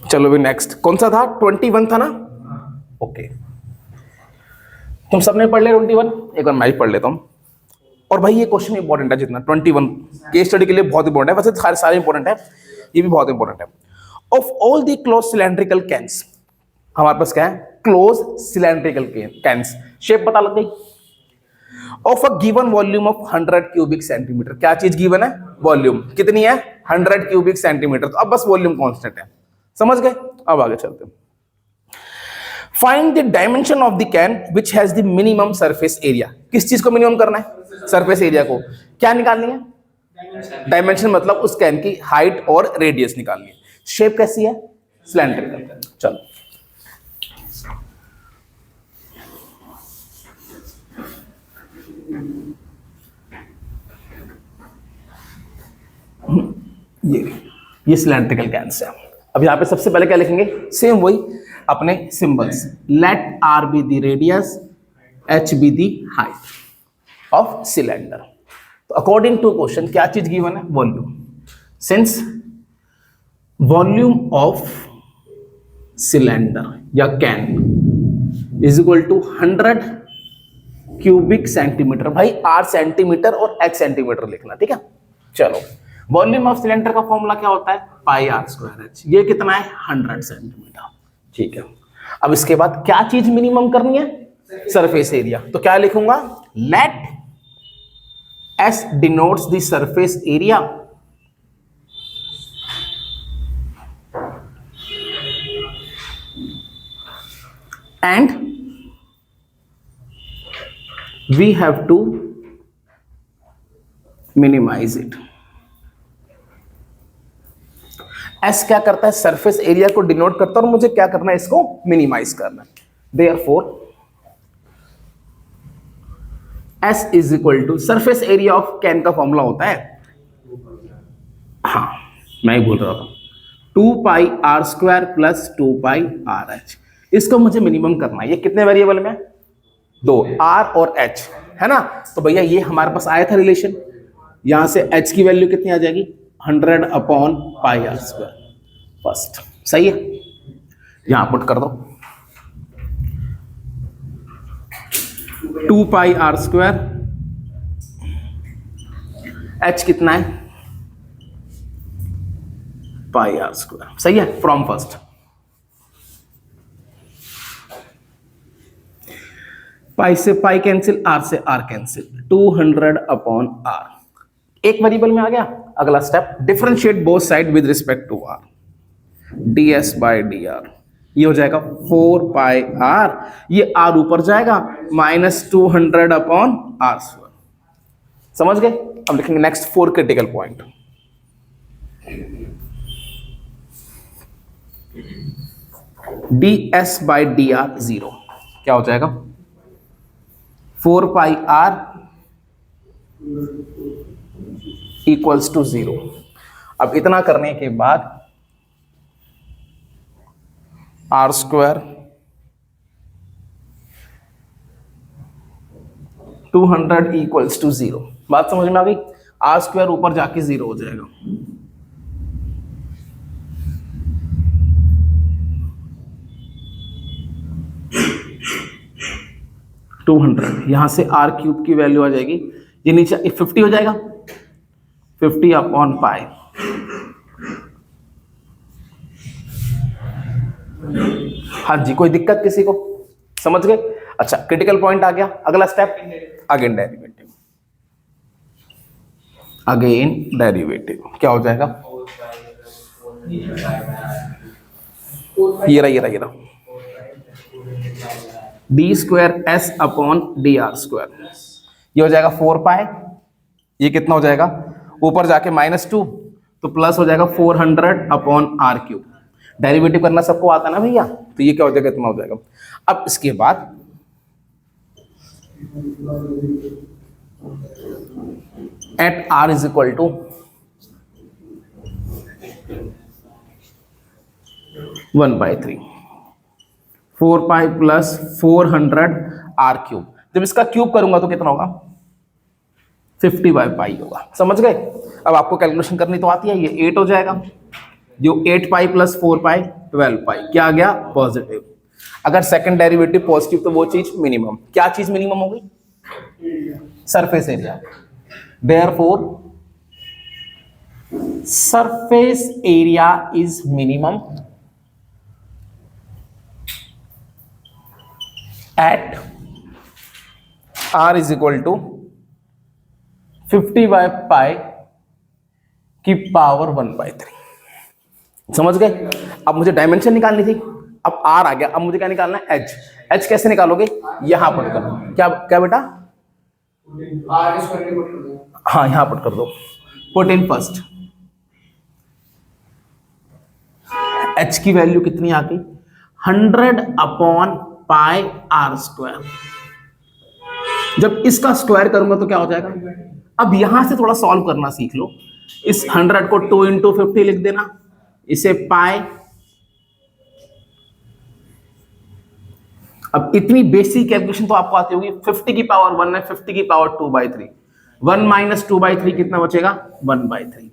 चलो भी नेक्स्ट, कौन सा था? 21 था ना? ओके, तुम सबने पढ़ लिया 21? एक बार मैं भी पढ़ लेता हूं। और भाई ये क्वेश्चन इंपॉर्टेंट है, जितना 21 केस स्टडी के लिए बहुत इंपॉर्टेंट है, वैसे सारे इंपॉर्टेंट है, ये भी बहुत इंपॉर्टेंट है। Of all the close cylindrical cans, हमारे पास क्या है? क्लोज सिलेंड्रिकल कैन्स, शेप पता लग गई। Of a given volume of 100 cubic centimetre, क्या चीज गिवन है? वॉल्यूम कितनी है? 100 क्यूबिक सेंटीमीटर। तो अब बस वॉल्यूम कांस्टेंट है, समझ गए? अब आगे चलते हैं। Find the dimension of the can which has the minimum surface area. किस चीज को मिनिमम करना है? सरफेस एरिया को। क्या निकालनी है? डायमेंशन मतलब उस कैन की हाइट और रेडियस निकालनी है। शेप कैसी है? सिलेंड्रिकल। चलो ये सिलेंड्रिकल कैन्स है। अब यहां पे सबसे पहले क्या लिखेंगे? सेम वही अपने symbols, let r be the radius, h be the height of cylinder. तो अकॉर्डिंग टू क्वेश्चन क्या चीज गिवन है? Volume. Since volume of cylinder या can is equal to 100 cubic centimetre, भाई आर सेंटीमीटर और एच सेंटीमीटर लिखना, ठीक है? चलो, वॉल्यूम ऑफ सिलेंडर का फॉर्मूला क्या होता है? Pi r square h. ये कितना है? 100 सेंटीमीटर, ठीक है? अब इसके बाद क्या चीज मिनिमम करनी है? Surface area. तो क्या लिखूंगा? Let S denotes the surface area and we have to minimise it. S क्या करता है? सरफेस एरिया को डिनोट करता है और मुझे क्या करना है? इसको मिनिमाइज करना है। Therefore s is equal to surface area of can का फॉर्मूला होता है, हाँ मैं ही बोल रहा था, 2 pi r square plus 2 pi r h. इसको मुझे मिनिमम करना है। ये कितने वेरिएबल में? 2, आर और एच, है ना? तो भैया ये हमारे पास आया था रिलेशन, यहां से एच की वैल्यू कितनी आ जाएगी? 100 upon pi r square first, सही है? यहां पुट कर दो 2 पाई आर स्क्वायर, एच कितना है? पाई आर स्क्वायर, सही है? फ्रॉम फर्स्ट पाई से पाई कैंसिल, आर से आर कैंसिल, 200 अपॉन आर एक वेरिएबल में आ गया। अगला step, differentiate both side with respect to r, ds by d r. ये हो जाएगा 4 पाई आर, ये आर ऊपर जाएगा, माइनस 200 अपॉन आर स्क्वायर। समझ गए? अब लिखेंगे next 4 critical point. ds by d are 0 क्या हो जाएगा? 4 पाई आर इक्वल्स टू 0। अब इतना करने के बाद आर स्क्वायर 200 इक्वल्स टू 0। बात समझ में आ गई? आर स्क्वायर ऊपर जाके 0 हो जाएगा। यहां से आर क्यूब की वैल्यू आ जाएगी, ये नीचे 50 हो जाएगा, 50 अपॉन पाई। हाँ जी, कोई दिक्कत किसी को? समझ गए? अच्छा, क्रिटिकल पॉइंट आ गया। अगला step, again derivative, again derivative क्या हो जाएगा? ये रहा d square S upon d r square, ये हो जाएगा 4 पाई, ये कितना हो जाएगा ऊपर जाके -2 तो प्लस हो जाएगा 400 अपॉन आर क्यूब। डेरिवेटिव करना सबको आता ना भैया, तो ये क्या हो जाएगा, इतना हो जाएगा। अब इसके बाद at r is equal to 1/3 4 pi plus 400 r cube. जब इसका क्यूब करूंगा तो कितना होगा? 50/पाई होगा। समझ गए? अब आपको कैलकुलेशन करनी तो आती है, ये 8 हो जाएगा, जो 8 पाई प्लस 4 पाई 12 पाई, क्या आ गया? पॉजिटिव। अगर सेकंड डेरिवेटिव पॉजिटिव तो वो चीज मिनिमम, क्या चीज मिनिमम हो गई? Surface area. Therefore surface area is minimum at r is equal to 50/पाई की पावर 1/3। समझ गए? अब मुझे डायमेंशन निकालनी थी, अब r आ गया, अब मुझे क्या निकालना है? h कैसे निकालोगे? यहां पुट कर दो। क्या बेटा? हाँ, यहां पुट कर दो। पुट इन फर्स्ट, h की वैल्यू कितनी आ गई? 100/पाई r स्क्वायर। जब इसका स्क्वायर करूंगा तो क्या हो जाएगा? अब यहां से थोड़ा सॉल्व करना सीख लो। इस 100 को 2 × 50 लिख देना, इसे पाई। अब इतनी बेसिक कैलकुलेशन तो आपको आती होगी। 50 की पावर 1 है, 50 की पावर 2/3, 1 - 2/3 कितना बचेगा? 1/3।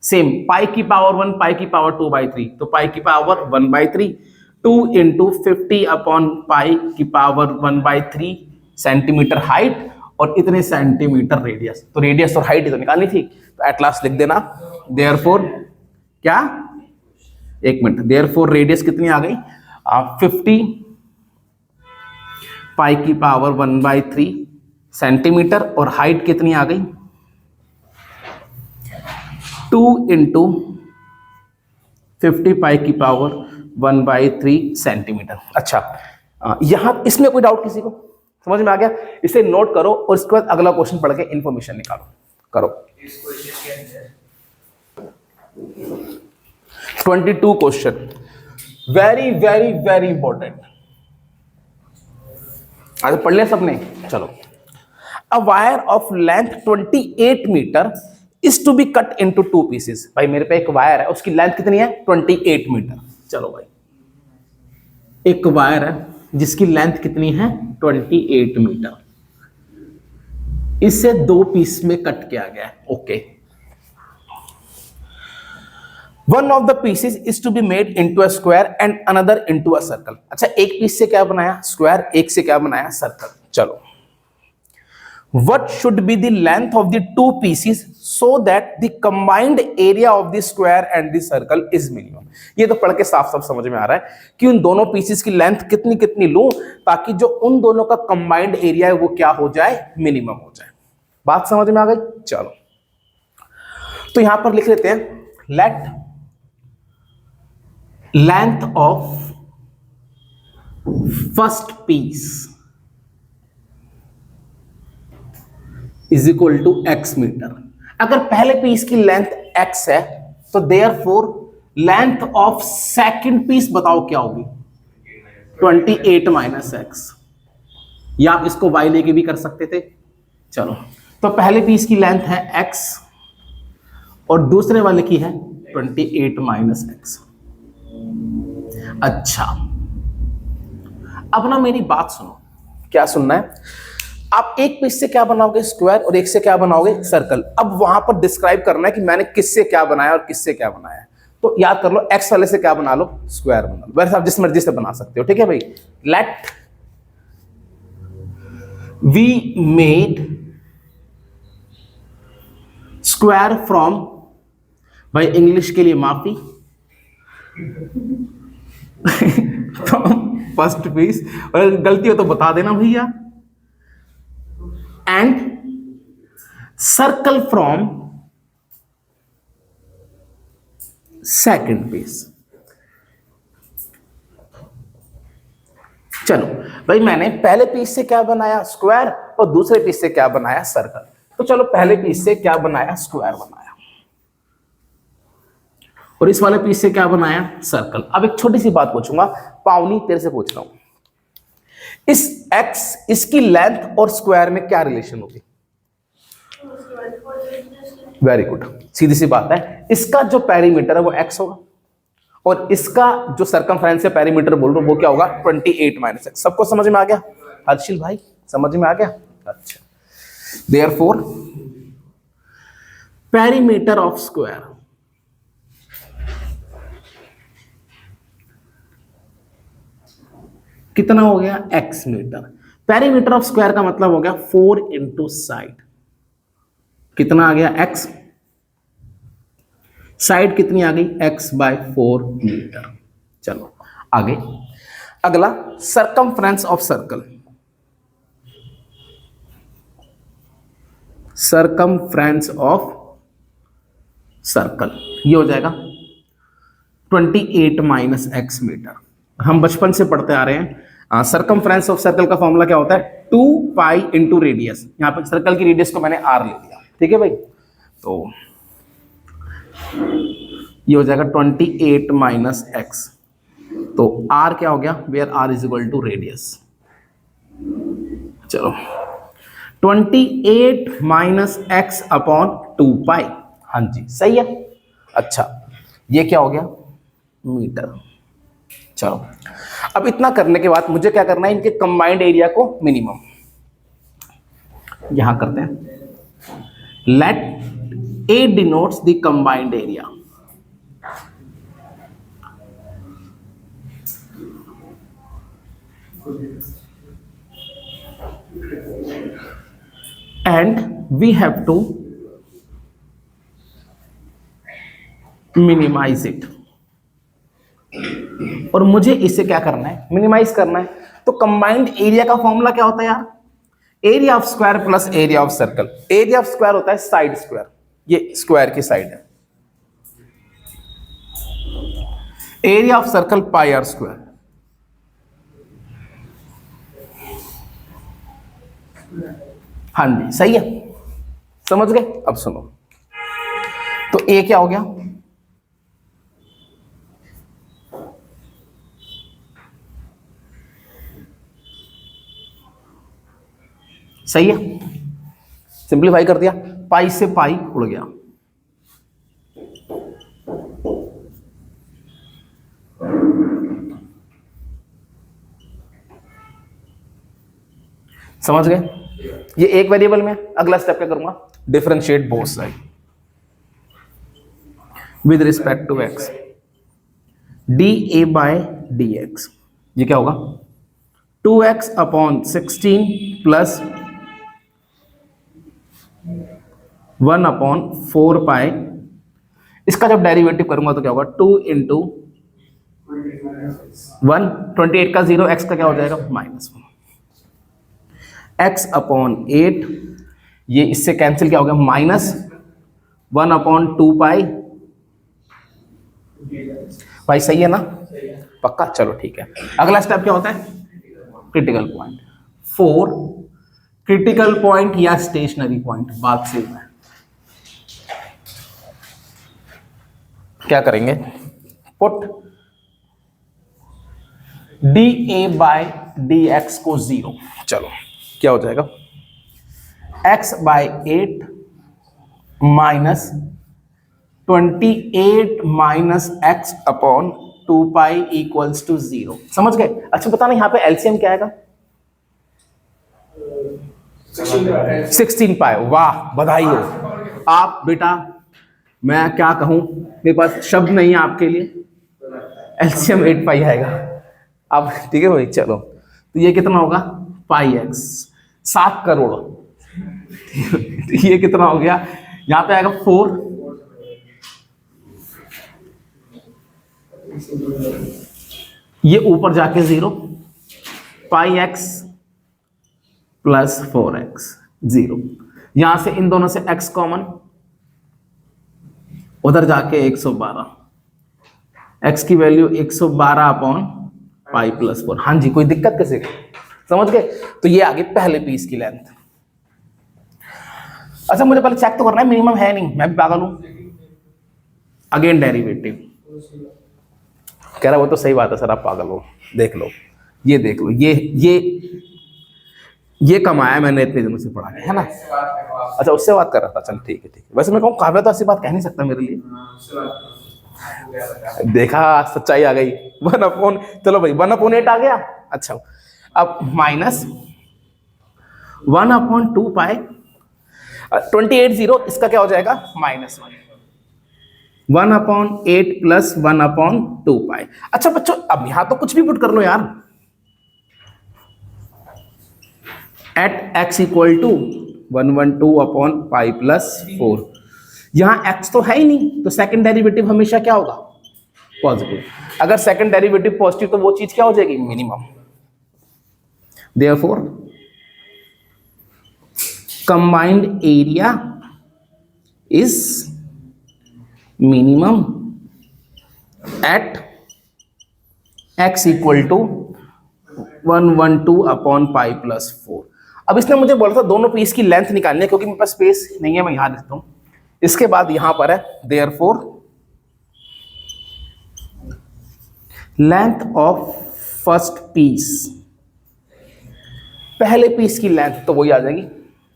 सेम पाई की पावर 1, पाई की पावर 2/3, तो पाई की पावर 1/3, 2 × 50/पाई की पावर 1/3 सेंटीमीटर हाइट और इतने सेंटीमीटर रेडियस। तो रेडियस और हाइट तो निकालनी थी, तो एट लास्ट लिख देना देयरफॉर क्या, एक मिनट, देयरफॉर रेडियस कितनी आ गई? 50 पाई की पावर 1/3 सेंटीमीटर और हाइट कितनी आ गई? 2 × 50 पाई की पावर 1/3 सेंटीमीटर। अच्छा, यहां इसमें कोई डाउट किसी को? समझ में आ गया? इसे नोट करो और इसके बाद अगला क्वेश्चन पढ़ के इंफॉर्मेशन निकालो। करो। 22 question, very very very important. आज पढ़ लिया सबने? चलो। A wire of length 28 metre is to be cut into 2 pieces. भाई मेरे पे एक वायर है, उसकी लेंथ कितनी है? 28 मीटर। चलो भाई, एक वायर है जिसकी लेंथ कितनी है? 28 मीटर। इसे 2 पीस में कट किया गया है। Okay. One of the pieces is to be made into a square and another into a circle. अच्छा, एक पीस से क्या बनाया? स्क्वायर। एक से क्या बनाया? सर्कल। चलो। What should be the length of the 2 pieces so that the combined area of the square and the circle is minimum? ये तो पढ़ के साफ साफ समझ में आ रहा है कि उन दोनों पीसेस की लेंथ कितनी कितनी लूं ताकि जो उन दोनों का कंबाइंड एरिया है वो क्या हो जाए? मिनिमम हो जाए। बात समझ में आ गई? चलो, तो यहां पर लिख लेते हैं, let length of first piece is equal to x metre. अगर पहले पीस की लेंथ x है तो therefore length of second piece बताओ क्या होगी? 28 - x। या आप इसको y लेके भी कर सकते थे। चलो, तो पहले पीस की लेंथ है x और दूसरे वाले की है 28 - x। अच्छा, अब ना मेरी बात सुनो। क्या सुनना है? आप एक पीस से क्या बनाओगे? स्क्वायर, और एक से क्या बनाओगे? सर्कल। अब वहां पर डिस्क्राइब करना है कि मैंने किससे क्या बनाया और किससे क्या बनाया। तो याद कर लो, एक्स वाले से क्या बना लो? स्क्वायर बना लो। वैसे आप जिस मर्जी से बना सकते हो, ठीक है भाई। Let we made square from, भाई इंग्लिश के लिए माफी, फ्रॉम फर्स्ट पीस, और गलती हो तो बता देना भैया। And circle from second piece. चलो भाई, मैंने पहले पीस से क्या बनाया, स्क्वायर, और दूसरे पीस से क्या बनाया, सर्कल। तो चलो पहले पीस से क्या बनाया, स्क्वायर बनाया, और इस वाले पीस से क्या बनाया, सर्कल। अब एक छोटी सी बात पूछूंगा, पावनी तेरे से पूछ रहा हूं, इस एक्स, इसकी लेंथ और स्क्वायर में क्या रिलेशन होगी? वेरी गुड, सीधी सी बात है, इसका जो पेरीमीटर है वो एक्स होगा, और इसका जो सर्कमफ्रेंस है, पेरीमीटर बोल रहा हूं, वो क्या होगा, 28 माइनस एक्स। सबको समझ में आ गया? हर्षिल भाई समझ में आ गया? अच्छा, देयरफॉर पेरीमीटर ऑफ स्क्वायर कितना हो गया, x metre. Perimeter of square का मतलब हो गया 4 इंटू साइड, कितना आ गया, एक्स। साइड कितनी आ गई, x/4 मीटर। चलो आगे, अगला circumference of circle. Circumference of circle ये हो जाएगा 28 माइनस एक्स मीटर। हम बचपन से पढ़ते आ रहे हैं, सर्कमफ्रेंस ऑफ सर्कल का फॉर्मूला क्या होता है, 2 पाई इंटू रेडियस। यहां पर सर्कल की रेडियस को मैंने r ले लिया, ठीक है भाई। तो ये हो जाएगा 28 माइनस एक्स, तो r क्या हो गया, where r is equal to radius. चलो 28 माइनस एक्स अपॉन 2 पाई, हाँ जी सही है। अच्छा ये क्या हो गया, मीटर। चलो अब इतना करने के बाद मुझे क्या करना है, इनके कंबाइंड एरिया को मिनिमम यहां करते हैं। Let A denotes the combined area, and we have to minimize it। और मुझे इसे क्या करना है, मिनिमाइज करना है। तो कंबाइंड एरिया का फॉर्मूला क्या होता है यार, area of square plus area of circle. Area of square होता है साइड स्क्वायर, ये स्क्वायर की साइड है। Area of circle pi r square. हाँ जी सही है, समझ गए। अब सुनो, तो ए क्या हो गया, सही है, सिंपलीफाई कर दिया, पाई से पाई उड़ गया। समझ गए, ये एक वेरिएबल में। अगला स्टेप क्या करूंगा, differentiate both side with respect to x, dA/dx। ये क्या होगा, 2x अपॉन 16 प्लस 1 अपॉन 4 पाई। इसका जब डेरिवेटिव करूंगा तो क्या होगा, 2 इंटू 1, 28 का 0, x का क्या हो जाएगा, -1, x अपॉन 8। ये इससे कैंसिल क्या हो गया, -1 अपॉन 2 पाई। भाई सही है ना, पक्का, चलो ठीक है। अगला स्टेप क्या होता है, क्रिटिकल पॉइंट। 4 क्रिटिकल पॉइंट या स्टेशनरी पॉइंट, बात सेम है। क्या करेंगे, पुट dA/dx को 0। चलो क्या हो जाएगा, x/8 minus 28 minus x upon 2 pi equals to 0। समझ गए। अच्छा बताना यहाँ पे एलसीएम क्या आएगा, 16 पाई। वाह बधाई हो आप बेटा, मैं क्या कहूं, मेरे पास शब्द नहीं है आपके लिए। एलसीएम 8 पाई आएगा। अब ठीक है भाई, चलो तो ये कितना होगा, पाई एक्स, 7 करोड़। ये कितना हो गया, यहां पे आएगा 4, ये ऊपर जाके 0, पाई एक्स प्लस 4x 0। यहां से इन दोनों से x कॉमन, उधर जाके 112, x की वैल्यू 112 अपॉन पाई प्लस 4। हाँ जी, कोई दिक्कत कैसे, समझ गए? तो ये आगे पहले पीस की लेंथ। अच्छा मुझे पहले चेक तो करना है, मिनिमम है नहीं, मैं भी पागल हूं। अगेन डेरिवेटिव कह रहा, वो तो सही बात है सर, आप पागल हो। देख लो, ये देख लो, ये कमाया मैंने इतने दिनों से पढ़ा के, है ना? अच्छा उससे बात कर रहा था, चल ठीक है ठीक है। वैसे मैं कहूँ काव्या तो ऐसी बात कह नहीं सकता मेरे लिए। देखा, सच्चाई आ गई। 1/, चलो भाई 1/8 आ गया। अच्छा अब माइनस 1/2 पाई 28 इसका क्या हो जाएगा -1 1/8 प्लस 1/2 पाई। अच्छा बच्चों अब यहां तो कुछ भी पुट कर लो यार। At x equal to 1/2 upon pi plus 4। यहां x तो है ही नहीं, तो सेकंड डेरिवेटिव हमेशा क्या होगा? पॉजिटिव। अगर सेकंड डेरिवेटिव पॉजिटिव तो वो चीज क्या हो जाएगी? Minimum. Therefore combined area is minimum at x equal to 1/2 upon pi plus 4। अब इसने मुझे बोला था दोनों पीस की लेंथ निकालनी है, क्योंकि मेरे पास स्पेस नहीं है, मैं यहां लिखता हूं। इसके बाद यहां पर है therefore length of first piece, पहले पीस की लेंथ तो वही आ जाएगी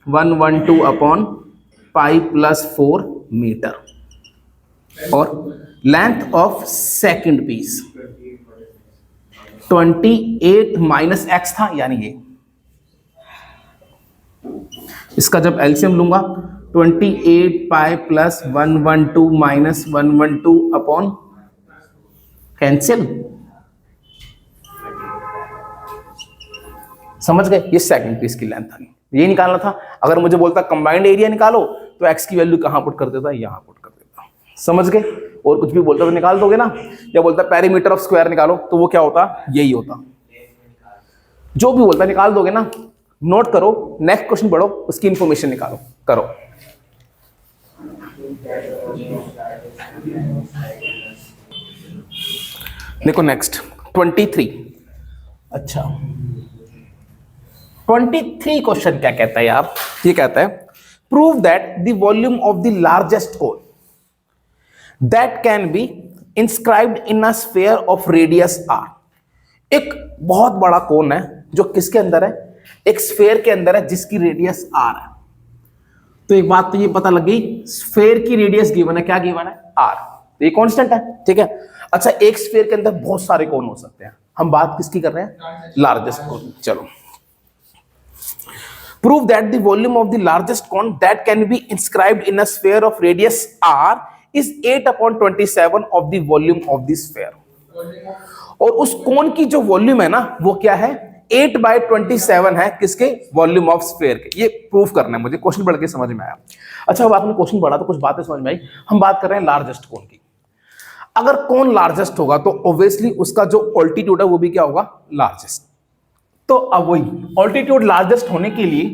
1/2 अपॉन पाई प्लस 4 मीटर, और length of second piece 28 minus x था, यानी ये। इसका जब एलसीएम लूंगा 28 pi plus 1/2 minus 1/2 upon cancel, समझ गए? ये सेकंड पीस की लेंथ आ गई, ये निकालना था। अगर मुझे बोलता कंबाइंड एरिया निकालो तो एक्स की वैल्यू कहां पुट कर देता? यहां पुट कर देता, समझ गए? और कुछ भी बोलता तो निकाल दोगे ना, या बोलता पेरीमीटर ऑफ स्क्वायर निकालो तो वो क्या होता? यही होता। जो भी बोलता निकाल दोगे ना, नोट करो, नेक्स्ट क्वेश्चन पढ़ो, उसकी इंफॉर्मेशन निकालो, करो। देखो नेक्स्ट 23। अच्छा 23 क्वेश्चन क्या कहता है यार? ये कहता है prove that the volume of the largest cone that can be inscribed in a sphere of radius r। एक बहुत बड़ा कोन है जो किसके अंदर है? एक स्फीयर के अंदर है जिसकी रेडियस r है। तो एक बात तो ये पता लग गई, स्फीयर की रेडियस गिवन है, क्या गिवन है? r। तो ये कांस्टेंट है, ठीक है। अच्छा एक स्फीयर के अंदर बहुत सारे कोन हो सकते हैं, हम बात किसकी कर रहे हैं? लार्जेस्ट कोन। चलो prove that the volume of the largest cone that can be inscribed in a sphere of radius r is 8/27 of the volume of the sphere। और उस कोन की जो वॉल्यूम है ना वो क्या है? 8/27 है, किसके? वॉल्यूम ऑफ स्फीयर के। ये प्रूफ करना है मुझे, क्वेश्चन पढ़ के समझ में आया। अच्छा अब आपने क्वेश्चन पढ़ा तो कुछ बातें समझ में आई। हम बात कर रहे हैं लार्जेस्ट कोन की। अगर कोन लार्जेस्ट होगा तो ऑब्वियसली उसका जो ऑल्टीट्यूड है वो भी क्या होगा? लार्जेस्ट। तो अब वही ऑल्टीट्यूड लार्जेस्ट होने के लिए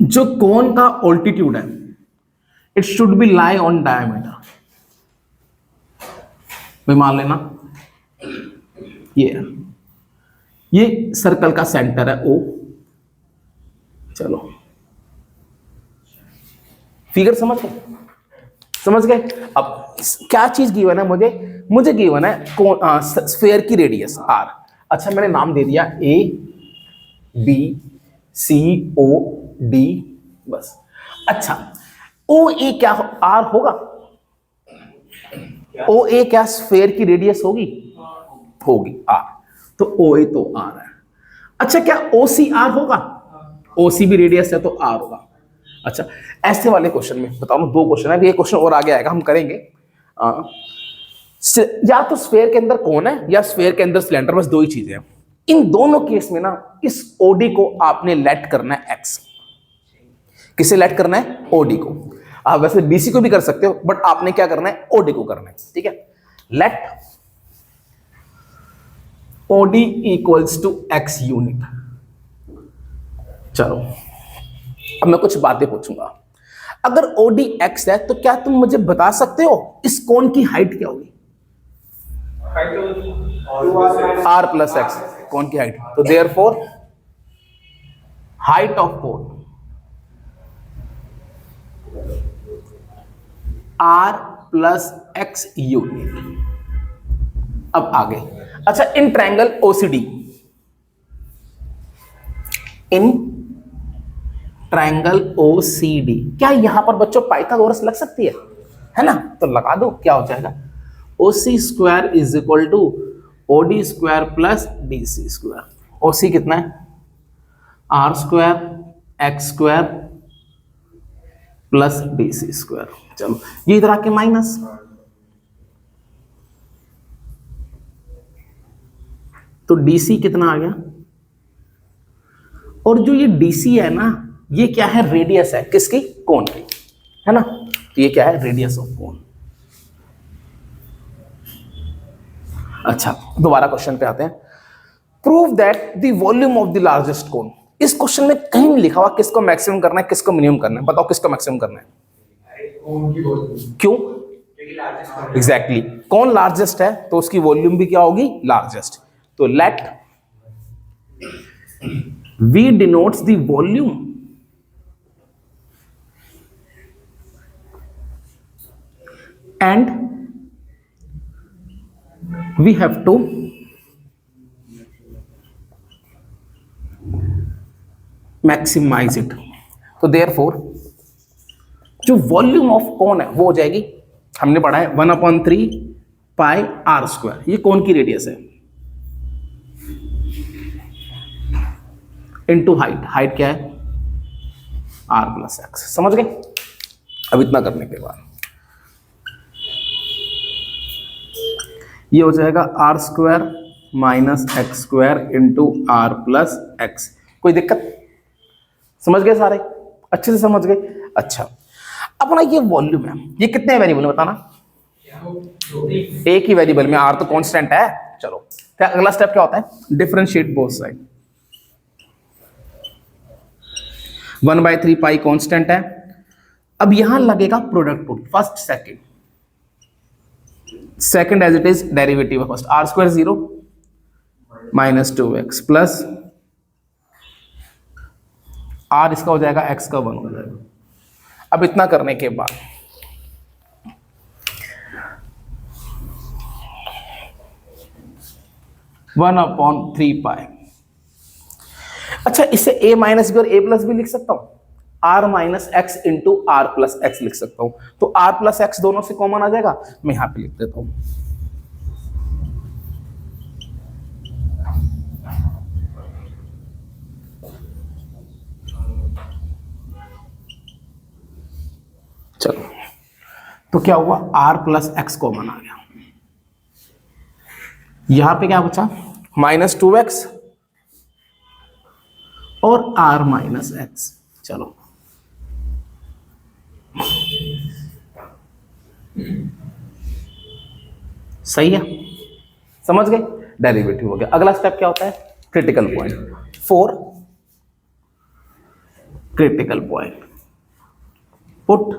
जो कोन का ऑल्टीट्यूड है it should be lie on diameter. भाई मान लेना ये सर्कल का सेंटर है O। चलो फिगर समझ गए? समझ गए? अब क्या चीज गिवन है मुझे गिवन है कोन स्फीयर की रेडियस r। अच्छा मैंने नाम दे दिया A B C O D, बस। अच्छा OA क्या r होगा? OA क्या स्फीयर की रेडियस होगी? होगी r, तो OA तो r है। अच्छा क्या OC r होगा? OC भी रेडियस है तो r होगा। अच्छा ऐसे वाले क्वेश्चन में बताओ, दो क्वेश्चन है, ये क्वेश्चन और आगे आएगा, हम करेंगे। या तो स्फीयर के अंदर कौन है या स्फीयर के अंदर सिलेंडर, बस दो ही चीजें हैं। इन दोनों केस में ना इस OD को आपने लेट करना है x। किसे लेट करना है? OD को। आप वैसे BC को भी कर सकते हो, बट आपने क्या करना है? OD को करना है, ठीक है। Let OD equals to x unit. चलो अब मैं कुछ बातें पूछूंगा। अगर OD x है तो क्या तुम मुझे बता सकते हो इस कोण की हाइट क्या होगी? r प्लस एक्स, कोण की हाइट। तो देयरफॉर हाइट ऑफ कोण r प्लस एक्स यूनिट। अब आगे, अच्छा in triangle OCD, in triangle OCD क्या यहां पर बच्चों पाइथागोरस लग सकती है ना? तो लगा दो, क्या हो जाएगा OC square is equal to OD square plus DC square. OC कितना है? R square x square plus DC square. चलो ये इधर आके माइनस, तो DC कितना आ गया? और जो ये DC है ना, ये क्या है? रेडियस है किसकी? कोण की, है ना? तो ये क्या है? रेडियस ऑफ कोण। अच्छा दोबारा क्वेश्चन पे आते हैं। Prove that the volume of the largest कोण। इस क्वेश्चन में कहीं नहीं लिखा हुआ किसको मैक्सिमम करना है किसको मिनिमम करना है। बताओ किसको मैक्सिमम करना है? क्यों? एग्जैक्टली कौन लार्जेस्ट है तो उसकी वॉल्यूम भी क्या होगी? लार्जेस्ट। तो late V denotes the volume and we have to maximize it। तो therefore जो वॉल्यूम ऑफ कोण है वो हो जाएगी, हमने पढ़ा है 1/3 पाई r स्क्वायर। ये कोण की रेडियस है इनटू हाइट। हाइट क्या है? r plus x. समझ गए? अब इतना करने के बाद ये हो जाएगा r square minus x square into r plus x. कोई दिक्कत? समझ गए सारे? अच्छे से समझ गए? अच्छा अपना ये वॉल्यूम है, ये कितने वेरिएबल में बताना? एक ही वेरिएबल में, r तो कांस्टेंट है। चलो क्या अगला स्टेप क्या होता है? Differentiate both side. 1/3 pi constant है। अब यहां लगेगा product rule, first second. Second as it is derivative first, r square 0 minus 2x plus r इसका हो जाएगा x का 1 हो जाएगा। अब इतना करने के बाद वन अपॉन 3 पाई। अच्छा इसे a माइनस बी और a प्लस बी लिख सकता हूं, r minus x into r plus x लिख सकता हूं। तो r प्लस एक्स दोनों से कॉमन आ जाएगा, मैं यहां पे लिख देता हूं। चलो तो क्या हुआ? r प्लस एक्स कॉमन आ गया। यहां पे क्या बचा? माइनस 2x और r माइनस एक्स। चलो सही है, समझ गए? डेरिवेटिव हो गया। अगला स्टेप क्या होता है? Critical point. For critical point put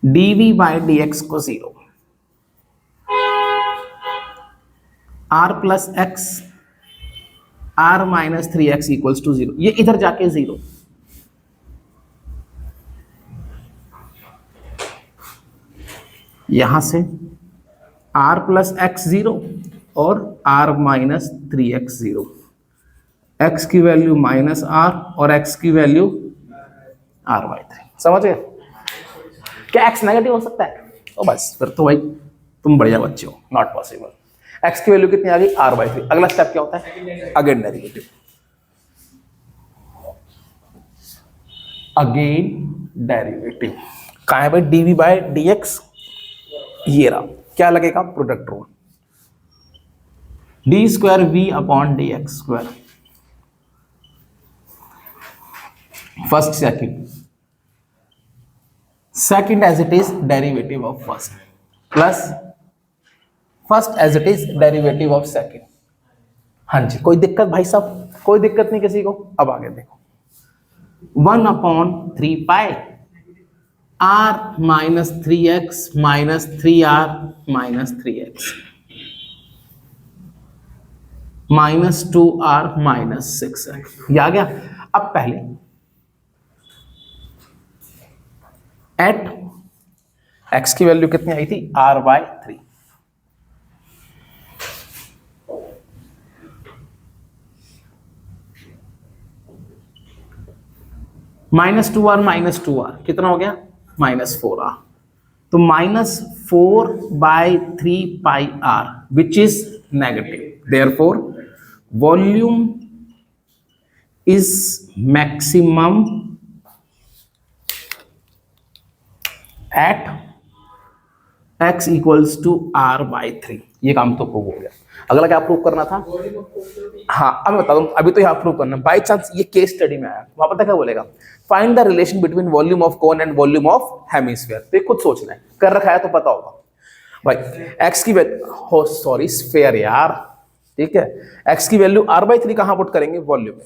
dv by dx को 0, r plus x r minus 3x equals to 0। ये इधर जाके 0, यहां से r प्लस एक्स 0 और r माइनस 3x 0। x की वैल्यू माइनस r और x की वैल्यू r/3। समझ गए? क्या x नेगेटिव हो सकता है? तो बस फिर तो भाई तुम बढ़िया बच्चे हो। Not possible. x की वैल्यू कितनी आ गई? r/3। अगला स्टेप क्या होता है? Again derivative. अगेन डेरिवेटिव कहां है भाई? dv by dx। ये रहा, क्या लगेगा? Product rule. D square we upon d x square, first second as it is derivative of first plus first as it is derivative of second. हाँ जी, कोई दिक्कत भाई साहब? कोई दिक्कत नहीं किसी को? अब आगे देखो, 1/3 पाई r minus 3x minus 3r minus 3x minus 2r minus 6x, ये आ गया। अब पहले एट x की वैल्यू कितनी आई थी? r/3। -2r कितना हो गया? -4r। तो -4/3 pi r which is negative, therefore volume is maximum at x equals to r/3। ये काम तो प्रूव हो गया। अगला क्या प्रूव करना था? हाँ, अब मैं बता दूं, अभी तो यहाँ प्रूव करना। बाई चांस ये केस स्टडी में आया, वहां पता क्या बोलेगा? Find the relation between volume of cone and volume of hemisphere. तो ये खुद सोचना है, कर रखा है तो पता होगा भाई। x की वैल्यू, हो सॉरी स्फीयर यार, ठीक है, x की वैल्यू r/3 कहां पुट करेंगे? वॉल्यूम में।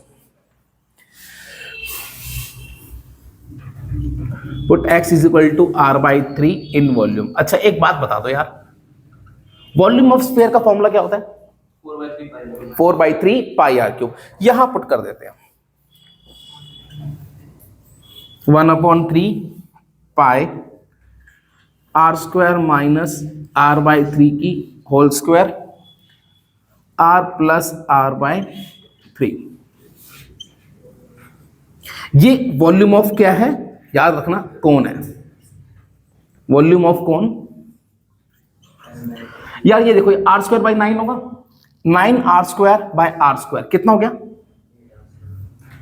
Put x is equal to r/3 in volume. अच्छा एक बात बता दो यार, वॉल्यूम ऑफ स्फीयर का फॉर्मूला क्या होता है? 4/3 पाई r क्यूब। यहां पुट कर देते हैं 1/3 पाई r² माइनस r/3 की whole square r plus r/3। ये वॉल्यूम ऑफ क्या है? याद रखना, कौन है। वॉल्यूम ऑफ कौन यार, ये देखो, r²/9 होगा, 9r²/r², कितना हो गया?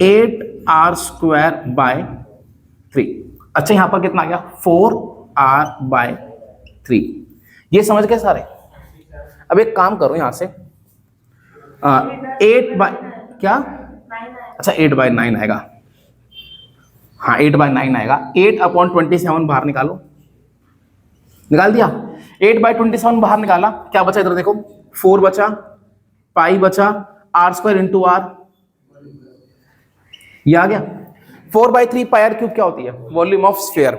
8r²/3। अच्छा यहां पर कितना आ गया? 4r/3। ये समझ गए सारे? अब एक काम करो यहां से, 8 अच्छा 8/9 आएगा। हाँ 8/9 आएगा। 8/27 बाहर निकालो, निकाल दिया। 8/27 बाहर निकाला, क्या बचा इधर देखो? 4 बचा, पाई बचा, r² इंटू r, ये आ गया। 4/3 पाई r क्यूब क्या होती है? Volume of sphere.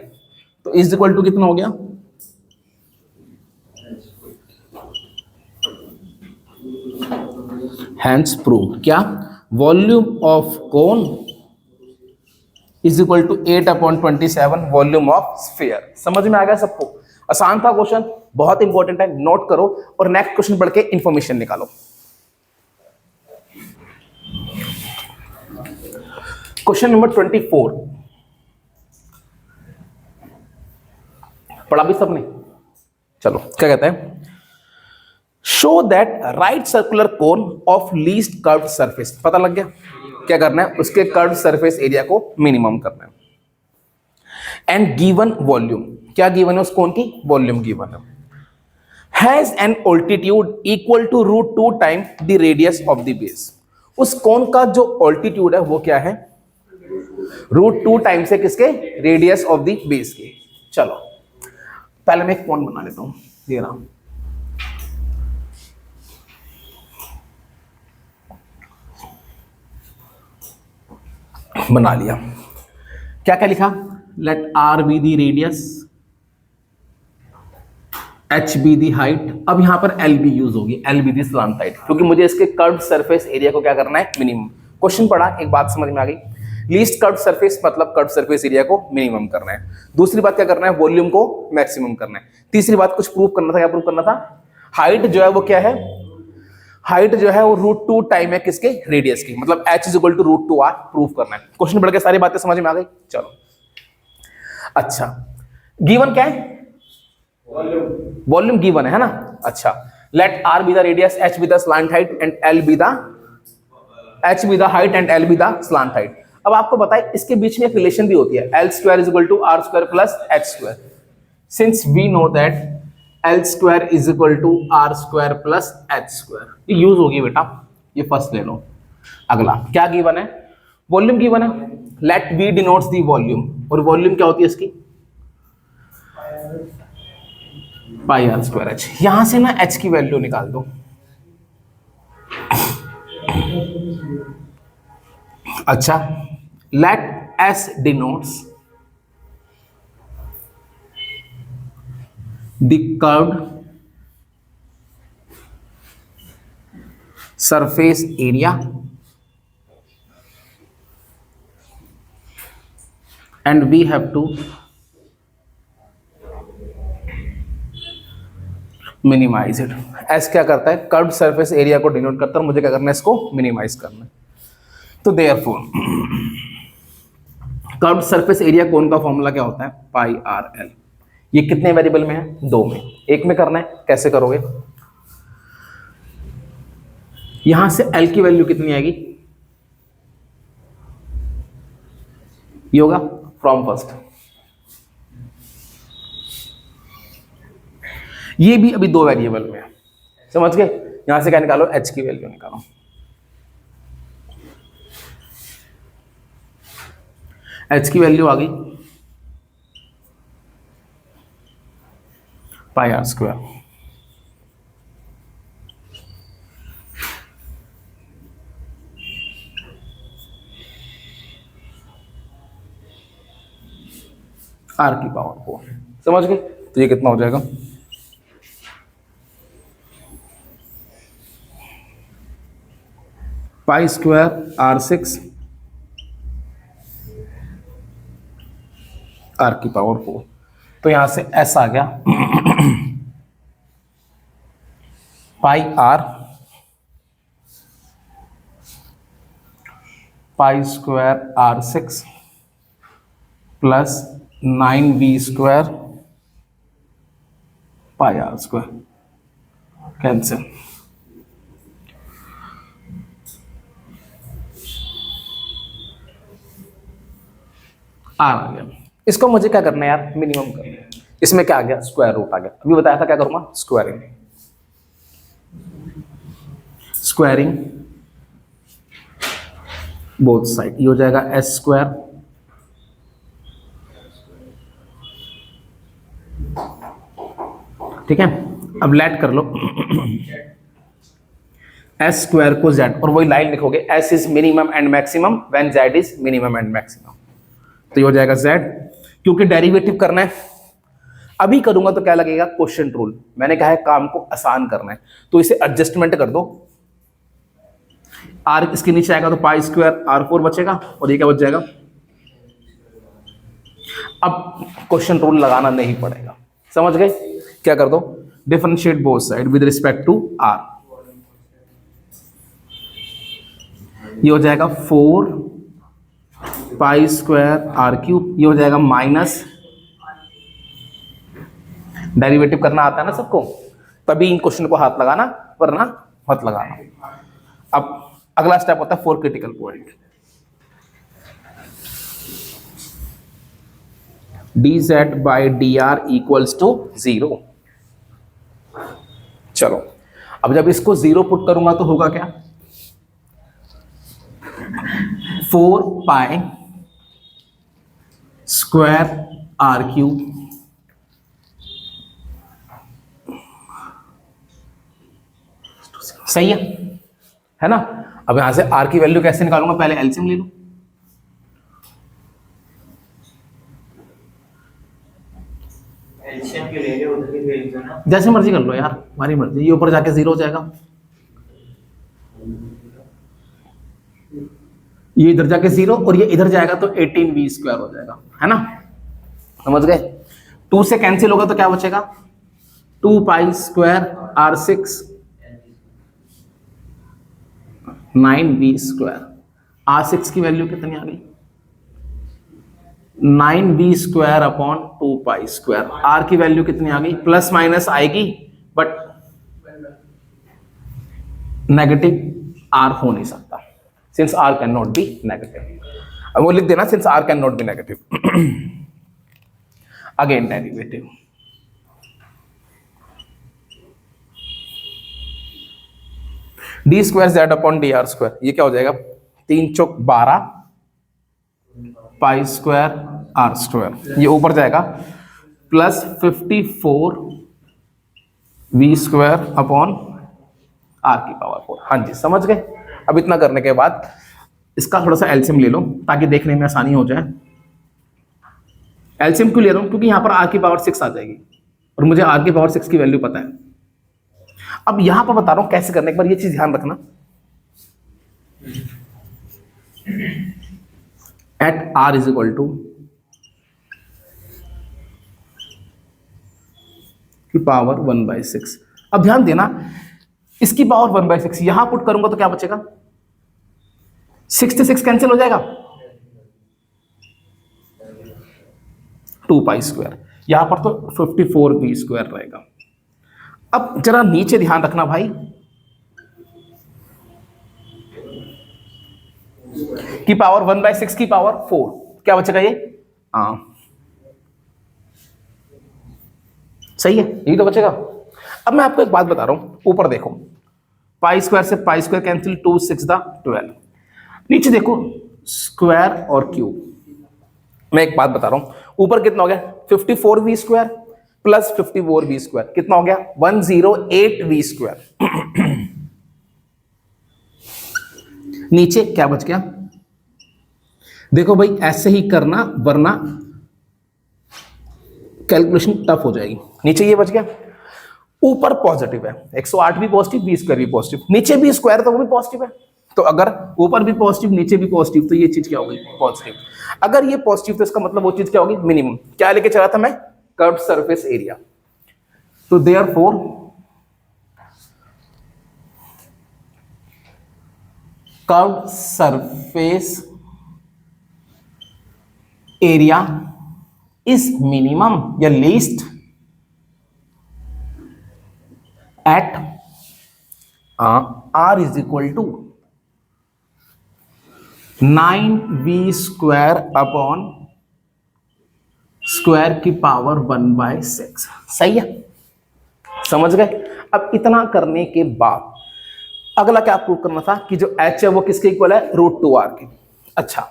तो इज इक्वल टू कितना हो गया? हैंस प्रूव क्या? Volume of cone is equal to 8/27 volume of sphere. समझ में आ गया सबको? आसान था क्वेश्चन, बहुत इंपॉर्टेंट है, नोट करो और नेक्स्ट क्वेश्चन पढ़ के इंफॉर्मेशन निकालो। क्वेश्चन नंबर 24 पढ़ा भी सबने? चलो क्या कहते हैं? Show that right circular cone of least curved surface. पता लग गया क्या करना है? उसके कर्व्ड सरफेस एरिया को मिनिमम करना है। एंड गिवन वॉल्यूम, क्या गिवन है? उस कोन की वॉल्यूम गिवन है। Has an altitude equal to √2 time the radius of the base. उस कोन का जो ऑल्टीट्यूड है वो क्या है? √2 टाइम से किसके? रेडियस ऑफ द बेस के। चलो पहले मैं एक कोन बना लेता हूं, ये रहा। बना लिया। क्या क्या लिखा? Let r be the radius, h be the height. अब यहां पर l बी यूज होगी, l be the slant height, क्योंकि मुझे इसके कर्व्ड सरफेस एरिया को क्या करना है? मिनिमम। क्वेश्चन पढ़ा, एक बात समझ में आ गई। लीस्ट कर्व्ड सरफेस मतलब कर्व्ड सरफेस एरिया को मिनिमम करना है। दूसरी बात क्या करना है? वॉल्यूम को मैक्सिमम करना है। तीसरी बात कुछ प्रूव करना था। क्या प्रूव करना था? हाइट जो है वो क्या है? हाइट जो है वो √2 टाइम है किसके? रेडियस की, मतलब h is equal to √2r prove करना है। क्वेश्चन पढ़ के सारी बातें समझ में आ गई? चलो अच्छा, गिवन क्या है? वॉल्यूम गिवन है ना? अच्छा, let r be the radius, h be the slant height and l be the height and l be the slant height. अब आपको बताए इसके बीच में एक रिलेशन भी होती है, l² is equal to r² plus h²। Since we know that l² is equal to r² plus h², ये यूज होगी बेटा, ये फर्स्ट ले लो। अगला क्या गिवन है? वॉल्यूम गिवन है। Let v denotes the volume, और वॉल्यूम क्या होती है इसकी? पाई r² h। यहां से ना h की वैल्यू निकाल दो। अच्छा, let S denotes the curved surface area and we have to minimise it. S क्या करता है, कर्व्ड सरफेस एरिया को डिनोट करता है, मुझे क्या करना है, इसको मिनिमाइज करना है। तो देयरफॉर कर्व्ड सरफेस एरिया कोन का फॉर्मूला क्या होता है, पाई आर एल। ये कितने वेरिएबल में है, दो में। एक में करना है, कैसे करोगे, यहां से एल की वैल्यू कितनी आएगी, ये होगा फ्रॉम फर्स्ट। ये भी अभी दो वेरिएबल में है, समझ गए। यहां से क्या निकालो, एच की वैल्यू निकालो। एच की वैल्यू आ गई पाई आर स्क्वायर। आर की पावर 4, समझ गए। तो ये कितना हो जाएगा, पाई स्क्वायर आर 6 आर की पावर 4। तो यहां से एस आ गया pi r pi square r 6 plus 9v square pi r square, cancel. R आ गया। इसको मुझे क्या करना है यार, मिनिमम करना है। इसमें क्या आ गया, स्क्वायर रूट आ गया। अभी बताया था क्या करूंगा, स्क्वायरिंग। स्क्वायरिंग बोथ साइड, ये हो जाएगा एस स्क्वायर ठीक है। अब लेट कर लो एस स्क्वायर को जेड, और वही लाइन लिखोगे, S is minimum and maximum when z is minimum and maximum. तो ये हो जाएगा जेड, क्योंकि डेरिवेटिव करना है। अभी करूंगा तो क्या लगेगा, क्वोशिएंट रूल। मैंने कहा है काम को आसान करना है, तो इसे एडजस्टमेंट कर दो। आर इसके नीचे आएगा तो पाई स्क्वायर आर 4 बचेगा, और ये क्या बच जाएगा। अब क्वोशिएंट रूल लगाना नहीं पड़ेगा, समझ गए। क्या कर दो, differentiate both side with respect to r. ये हो जाएगा 4 पाई स्क्वायर आर क्यूब, ये हो जाएगा माइनस, डेरिवेटिव करना आता है ना सबको, तभी इन क्वेश्चन को हाथ लगाना, वरना मत लगाना। अब अगला स्टेप होता है 4 critical point. dz by d r equals to 0। चलो, अब जब इसको 0 पुट करूंगा तो होगा क्या, 4 पाई स्क्वायर आर क्यूब सही है ना। अब यहां से आर की वैल्यू कैसे निकालूंगा, पहले एलसीएम ले लूं। एलसीएम क्यों ले रहे हो, उधर भी भेज दो ना। जैसे मर्जी कर लो यार, हमारी मर्जी। ये ऊपर जाके 0 हो जाएगा, ये इधर जाके 0, और ये इधर जाएगा तो 18v स्क्वायर हो जाएगा, है ना। समझ गए। 2 से कैंसिल होगा तो क्या बचेगा, 2 pi square r 6 9v square. R 6 की वैल्यू कितनी आ गई, 9v square upon 2 pi square. R की वैल्यू कितनी आ गई, प्लस माइनस आएगी, बट नेगेटिव आर हो नहीं सकता, since r can not be negative. अब वो लिख देना, since r can not be negative. Again derivative, d square z upon d r square. ये क्या हो जाएगा, 3 चौक 12 पाई स्क्वायर आर स्क्वायर। ये ऊपर जाएगा plus 54 v square upon r की पावर 4। हाँ जी, समझ गए। अब इतना करने के बाद इसका थोड़ा सा एलसीएम ले लो ताकि देखने में आसानी हो जाए। एलसीएम क्यों ले रहा हूं? क्योंकि यहां पर r की पावर 6 आ जाएगी और मुझे r की पावर 6 की वैल्यू पता है। अब यहां पर बता रहा हूं कैसे करना, एक बार ये चीज ध्यान रखना। At r is equal to की पावर 1/6। अब ध्यान देना, इसकी पावर 1/6 यहां पुट करूंगा तो क्या बचेगा? 6 से 6 कैंसिल हो जाएगा, 2π²। यहां पर तो 54v² रहेगा। अब जरा नीचे ध्यान रखना भाई, की पावर 1/6 की पावर 4, क्या बचेगा ये? सही है, यही तो बचेगा। अब मैं आपको एक बात बता रहा हूं, ऊपर देखो, π² से π² कैंसिल, 2 6 12। नीचे देखो स्क्वायर और क्यूब। मैं एक बात बता रहा हूं, ऊपर कितना हो गया? 54v² प्लस 54v², कितना हो गया? 108v²। नीचे क्या बच गया? देखो भाई ऐसे ही करना वरना कैलकुलेशन टफ हो जाएगी। नीचे ये बच गया, ऊपर पॉजिटिव है, 108 भी पॉजिटिव, v² भी पॉजिटिव, नीचे भी स्क्वायर तो वो भी पॉजिटिव है। तो अगर ऊपर भी पॉजिटिव नीचे भी पॉजिटिव तो ये चीज क्या होगी? पॉजिटिव। अगर ये पॉजिटिव तो इसका मतलब वो चीज क्या होगी? मिनिमम। क्या लेके चला था मैं? Curved surface area. तो therefore curved surface area is minimum या least at r is equal to 9v² upon square की पावर 1/6। सही है, समझ गए? अब इतना करने के बाद अगला क्या प्रूव करना था कि जो h है वो किसके इक्वल है? √2r के। अच्छा,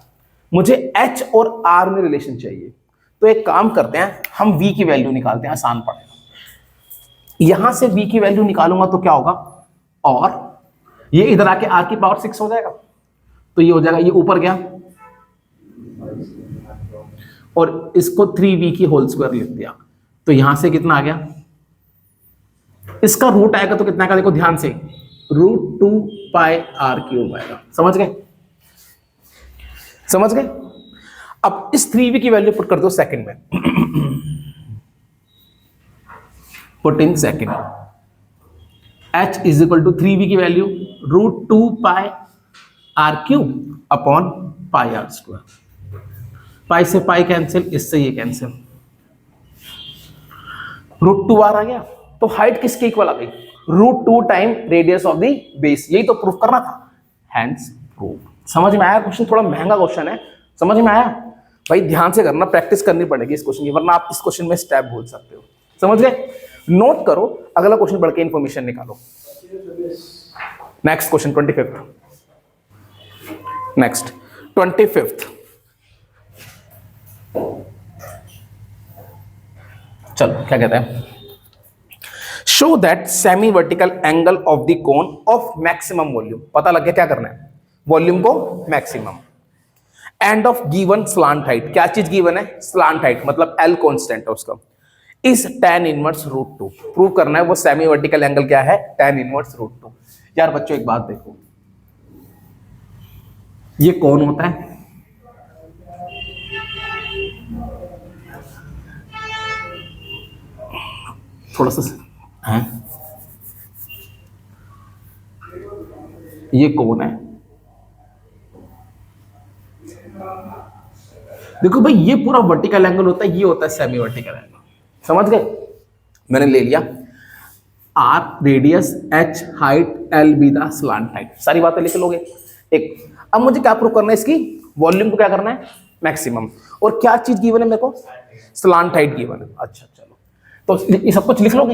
मुझे h और r में रिलेशन चाहिए, तो एक काम करते हैं, हम v की वैल्यू निकालते हैं, आसान पड़ेगा। यहां से v की वैल्यू निकालूंगा तो क्या होगा? और ये इधर आके r की पावर 6 हो जाएगा, तो ये हो जाएगा, ये ऊपर गया और इसको 3v की होल स्क्वायर लिख दिया, तो यहां से कितना आ गया? इसका रूट आएगा तो कितना आएगा? देखो ध्यान से, √2πr³ आएगा। समझ गए? समझ गए? अब इस 3v की वैल्यू पुट कर दो सेकंड में। Put in second, h is equal to 3v की वैल्यू √2πr³ अपॉन πr²। पाई से पाई कैंसिल, इससे ये कैंसिल, √2r आ गया। तो हाइट किसके इक्वल आ गई? √2 time radius of the base. यही तो प्रूफ करना था, हैंड्स प्रूफ। समझ में आया? क्वेश्चन थोड़ा महंगा क्वेश्चन है, समझ में आया? भाई ध्यान से करना, प्रैक्टिस करनी पड़ेगी इस क्वेश्चन की, वरना आप इस क्वेश्चन में स्टेप भूल सकते हो। समझ गए? नोट करो, अगला क्वेश्चन पढ़ के इंफॉर्मेशन निकालो। Next question 25th। Next 25th, चलो क्या कहते हैं? Show that semi vertical angle of the cone of maximum volume. पता लग गया क्या करना है? वॉल्यूम को maximum end of given slant height. क्या चीज गिवन है? स्लांट हाइट, मतलब L कांस्टेंट है उसका, इज tan इनवर्स √2। प्रूव करना है वो सेमी वर्टिकल एंगल क्या है? tan inverse √2। यार बच्चों एक बात देखो, ये कौन होता है? थोड़ा सा है, ये कौन है? देखो भाई, ये पूरा वर्टिकल एंगल होता है, ये होता है सेमी वर्टिकल एंगल। समझ गए? मैंने ले लिया r radius, h height, l be the slant height. सारी बातें लिख लोगे एक। अब मुझे क्या प्रूव करना है? इसकी वॉल्यूम को क्या करना है? मैक्सिमम। और क्या चीज गिवन है मेरे को? स्लांट हाइट गिवन है। अच्छा चलो, तो ये सब कुछ लिख लोगे,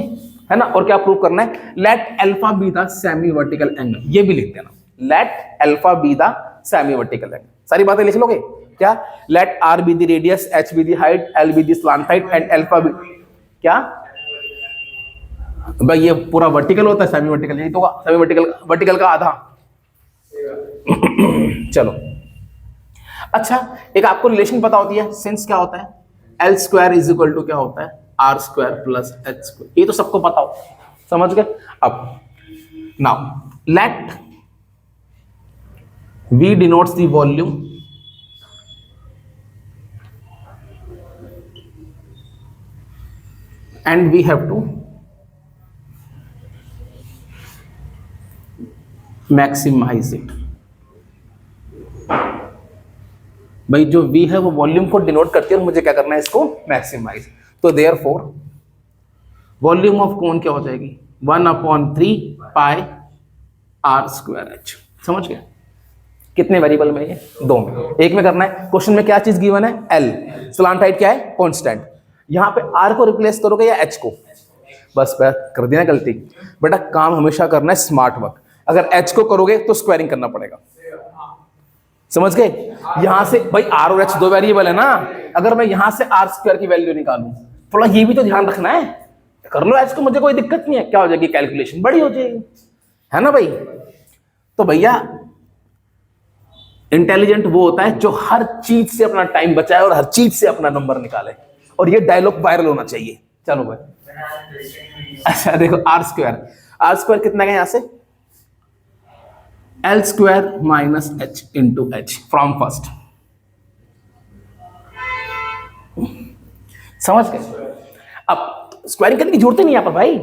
है ना? और क्या प्रूव करना है? Let alpha be the semi vertical angle. ये भी लिख देना, let alpha be the semi vertical angle. सारी बातें लिख लोगे क्या? Let r be the radius, h be the height, l be the slant height and alpha be क्या? भाई ये पूरा वर्टिकल होता है, सेमी वर्टिकल यही तो होगा। सेमी वर्टिकल, वर्टिकल का आधा। चलो अच्छा, एक आपको रिलेशन पता होती है, सिंस क्या होता है, l square is equal to क्या होता है, r square plus h square, ये तो सबको पता होता है, समझ गए। अब now let we denotes the volume and we have to maximize it। भाई जो v है वो वॉल्यूम को डिनोट करती है और मुझे क्या करना है, इसको मैक्सिमाइज। तो देयरफॉर वॉल्यूम ऑफ कोन क्या हो जाएगी, 1/3 पाई आर स्क्वायर एच। समझ गए, कितने वेरिएबल में, ये दो में, एक में करना है। क्वेश्चन में क्या चीज गिवन है, एल, स्लांट हाइट क्या है, कांस्टेंट। यहां पे आर को रिप्लेस करोगे या एच को, बस कर दिया गलती। बेटा काम हमेशा करना है स्मार्ट वर्क, अगर एच को करोगे तो स्क्वायरिंग करना पड़ेगा, समझ गए। यहां से भाई आर और एच दो वेरिएबल है ना, अगर मैं यहां से आर स्क्वायर की वैल्यू निकालूं, थोड़ा ये भी तो ध्यान रखना है। कर लो एच को, मुझे कोई दिक्कत नहीं है, क्या हो जाएगी, कैलकुलेशन बड़ी हो जाएगी, है ना भाई। तो भैया इंटेलिजेंट वो होता है जो हर चीज से अपना टाइम बचाए और हर चीज से अपना नंबर निकाले, और ये डायलॉग वायरल होना चाहिए। चलो भाई, अच्छा देखो आर स्क्वायर कितना है यहां से, L square minus H into H from first, समझ गए। अब स्क्वायरिंग करने की जरूरत ही नहीं यहां पर भाई,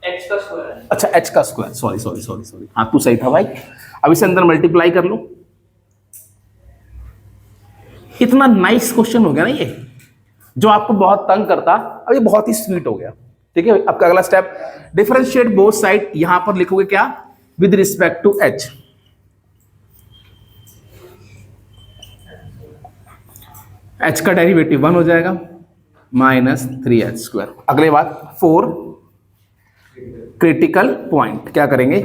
एच का स्क्वायर, अच्छा एच का स्क्वायर, सॉरी, हाँ तू सही था भाई। अब इसे अंदर मल्टीप्लाई कर लो, इतना नाइस क्वेश्चन हो गया ना ये, जो आपको बहुत तंग करता, अब ये बहुत ही स्वीट हो गया। ठीक है, आपका अगला स्टेप, डिफरेंशिएट बोथ साइड, यहां पर लिखोगे क्या, with respect to h. H का डेरिवेटिव 1 हो जाएगा, माइनस 3h स्क्वायर। अगले बात 4 क्रिटिकल पॉइंट, क्या करेंगे,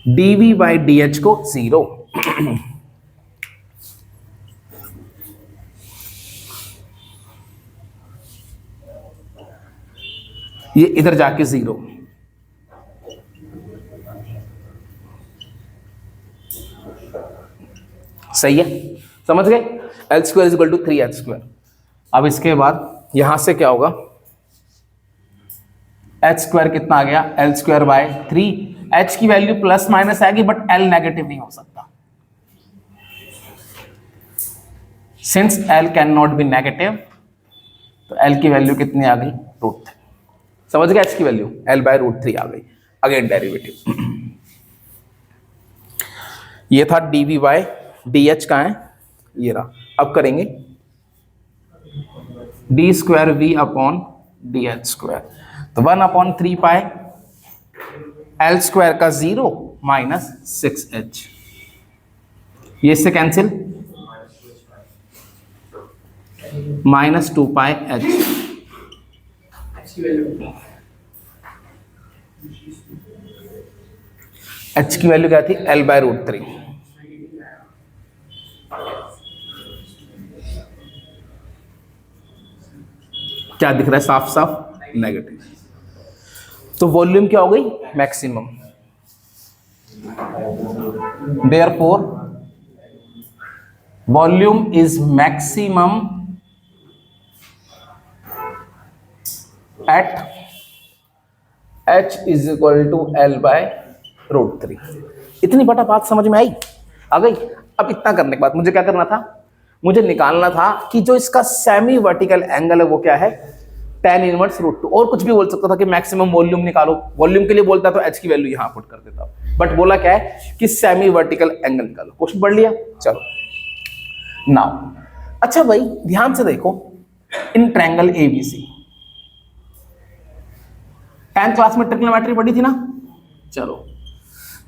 dv बाई डी एच को 0 ये इधर जाके 0, सही है, समझ गए। L square is equal to 3h square. अब इसके बाद यहां से क्या होगा, एच स्क्वायर कितना आ गया, एल स्क्वायर बाय 3। एच की वैल्यू प्लस माइनस आएगी, बट एल नेगेटिव नहीं हो सकता, since L can not be negative, तो एल की वैल्यू कितनी आ गई, √3। समझ गए, एच की वैल्यू एल बाय √3 आ गई। अगेन डेरिवेटिव, ये था dv बाय डी एच का है, ये रहा। अब करेंगे d square we upon d h square, तो 1/3 पाए एल स्क्वायर का 0 माइनस 6h, ये इससे कैंसिल, माइनस 2 पाई एच। एच की वैल्यू क्या थी, एल बाय √3। क्या दिख रहा है, साफ साफ नेगेटिव। तो वॉल्यूम क्या हो गई, maximum. Therefore volume is maximum at h is equal to l by √3। इतनी बड़ा बात समझ में आई, आ गई। अब इतना करने के बाद मुझे क्या करना था, मुझे निकालना था कि जो इसका सेमी वर्टिकल एंगल है वो क्या है, tan इनवर्स √2। और कुछ भी बोल सकता था कि मैक्सिमम वॉल्यूम निकालो, वॉल्यूम के लिए बोलता तो h की वैल्यू यहां पुट कर देता, बट बोला क्या है कि सेमी वर्टिकल एंगल निकालो। क्वेश्चन पढ़ लिया, चलो नाउ। अच्छा भाई ध्यान से देखो, in triangle ABC 10th class में ट्रिग्नोमेट्री पढ़ी थी ना। चलो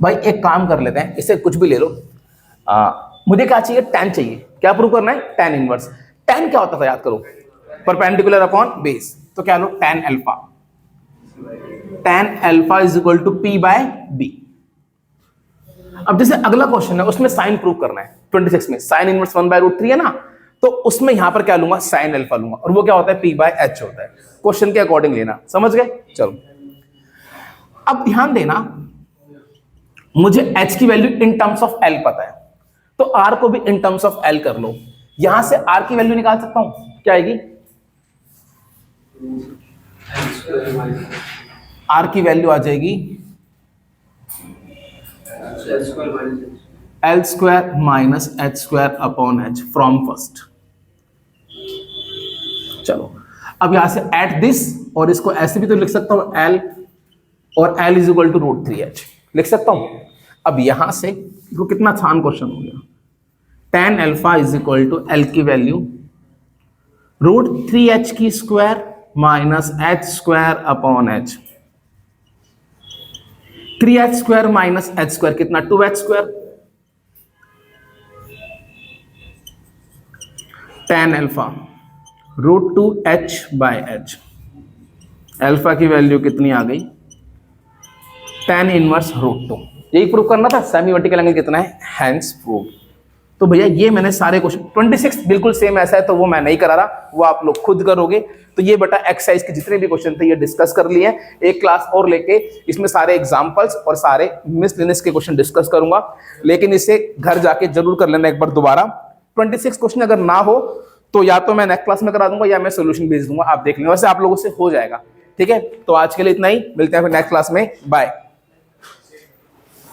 भाई एक काम कर लेते हैं, इसे कुछ भी ले लो। मुझे क्या चाहिए, tan चाहिए। क्या प्रूव करना है, tan इनवर्स। tan क्या होता था याद करो, परपेंडिकुलर अपॉन बेस, तो क्या लो tan alpha. tan alpha is equal to p by b। अब जैसे अगला क्वेश्चन है उसमें साइन प्रूव करना है, 26 में साइन इनवर्स 1/√3 है ना, तो उसमें यहां पर क्या लूंगा, साइन अल्फा लूंगा, और वो क्या होता है, p बाय h होता है। क्वेश्चन के अकॉर्डिंग लेना, समझ गए। चलो अब ध्यान देना, मुझे h की value in terms of l पता है, तो आर को भी इन टर्म्स ऑफ एल कर लो। यहां से आर की वैल्यू निकाल सकता हूं, क्या आएगी? आर की वैल्यू आ जाएगी L square minus h square upon H from first. चलो अब यहां से एट दिस, और इसको ऐसे भी तो लिख सकता हूं एल, और L is equal to √3h लिख सकता हूं। अब यहां से देखो कितना आसान क्वेश्चन हो गया। tan alpha is equal to l की वैल्यू √3h की square minus h square upon h. 3h square minus h square कितना? 2h square. tan alpha √2h by h, alpha की वैल्यू कितनी आ गई? tan inverse √2। यही प्रूव करना था, सेमी वर्टिकल एंगल कितना है, हैंस प्रूव। तो भैया ये मैंने सारे क्वेश्चन 26 बिल्कुल सेम ऐसा है, तो वो मैं नहीं करा रहा, वो आप लोग खुद करोगे। तो ये बेटा एक्सरसाइज के जितने भी क्वेश्चन थे ये डिस्कस कर लिए। एक क्लास और लेके इसमें सारे एग्जांपल्स और सारे मिसलिनियस के क्वेश्चन डिस्कस करूंगा, लेकिन इसे घर जाके जरूर कर लेना एक बार दोबारा। 26 क्वेश्चन अगर ना हो तो या तो मैं नेक्स्ट क्लास में करा दूंगा या मैं सोल्यूशन भेज दूंगा, आप देख लेंगे, वैसे आप लोगों से हो जाएगा। ठीक है, तो आज के लिए इतना ही, मिलते हैं फिर नेक्स्ट क्लास में, बाय।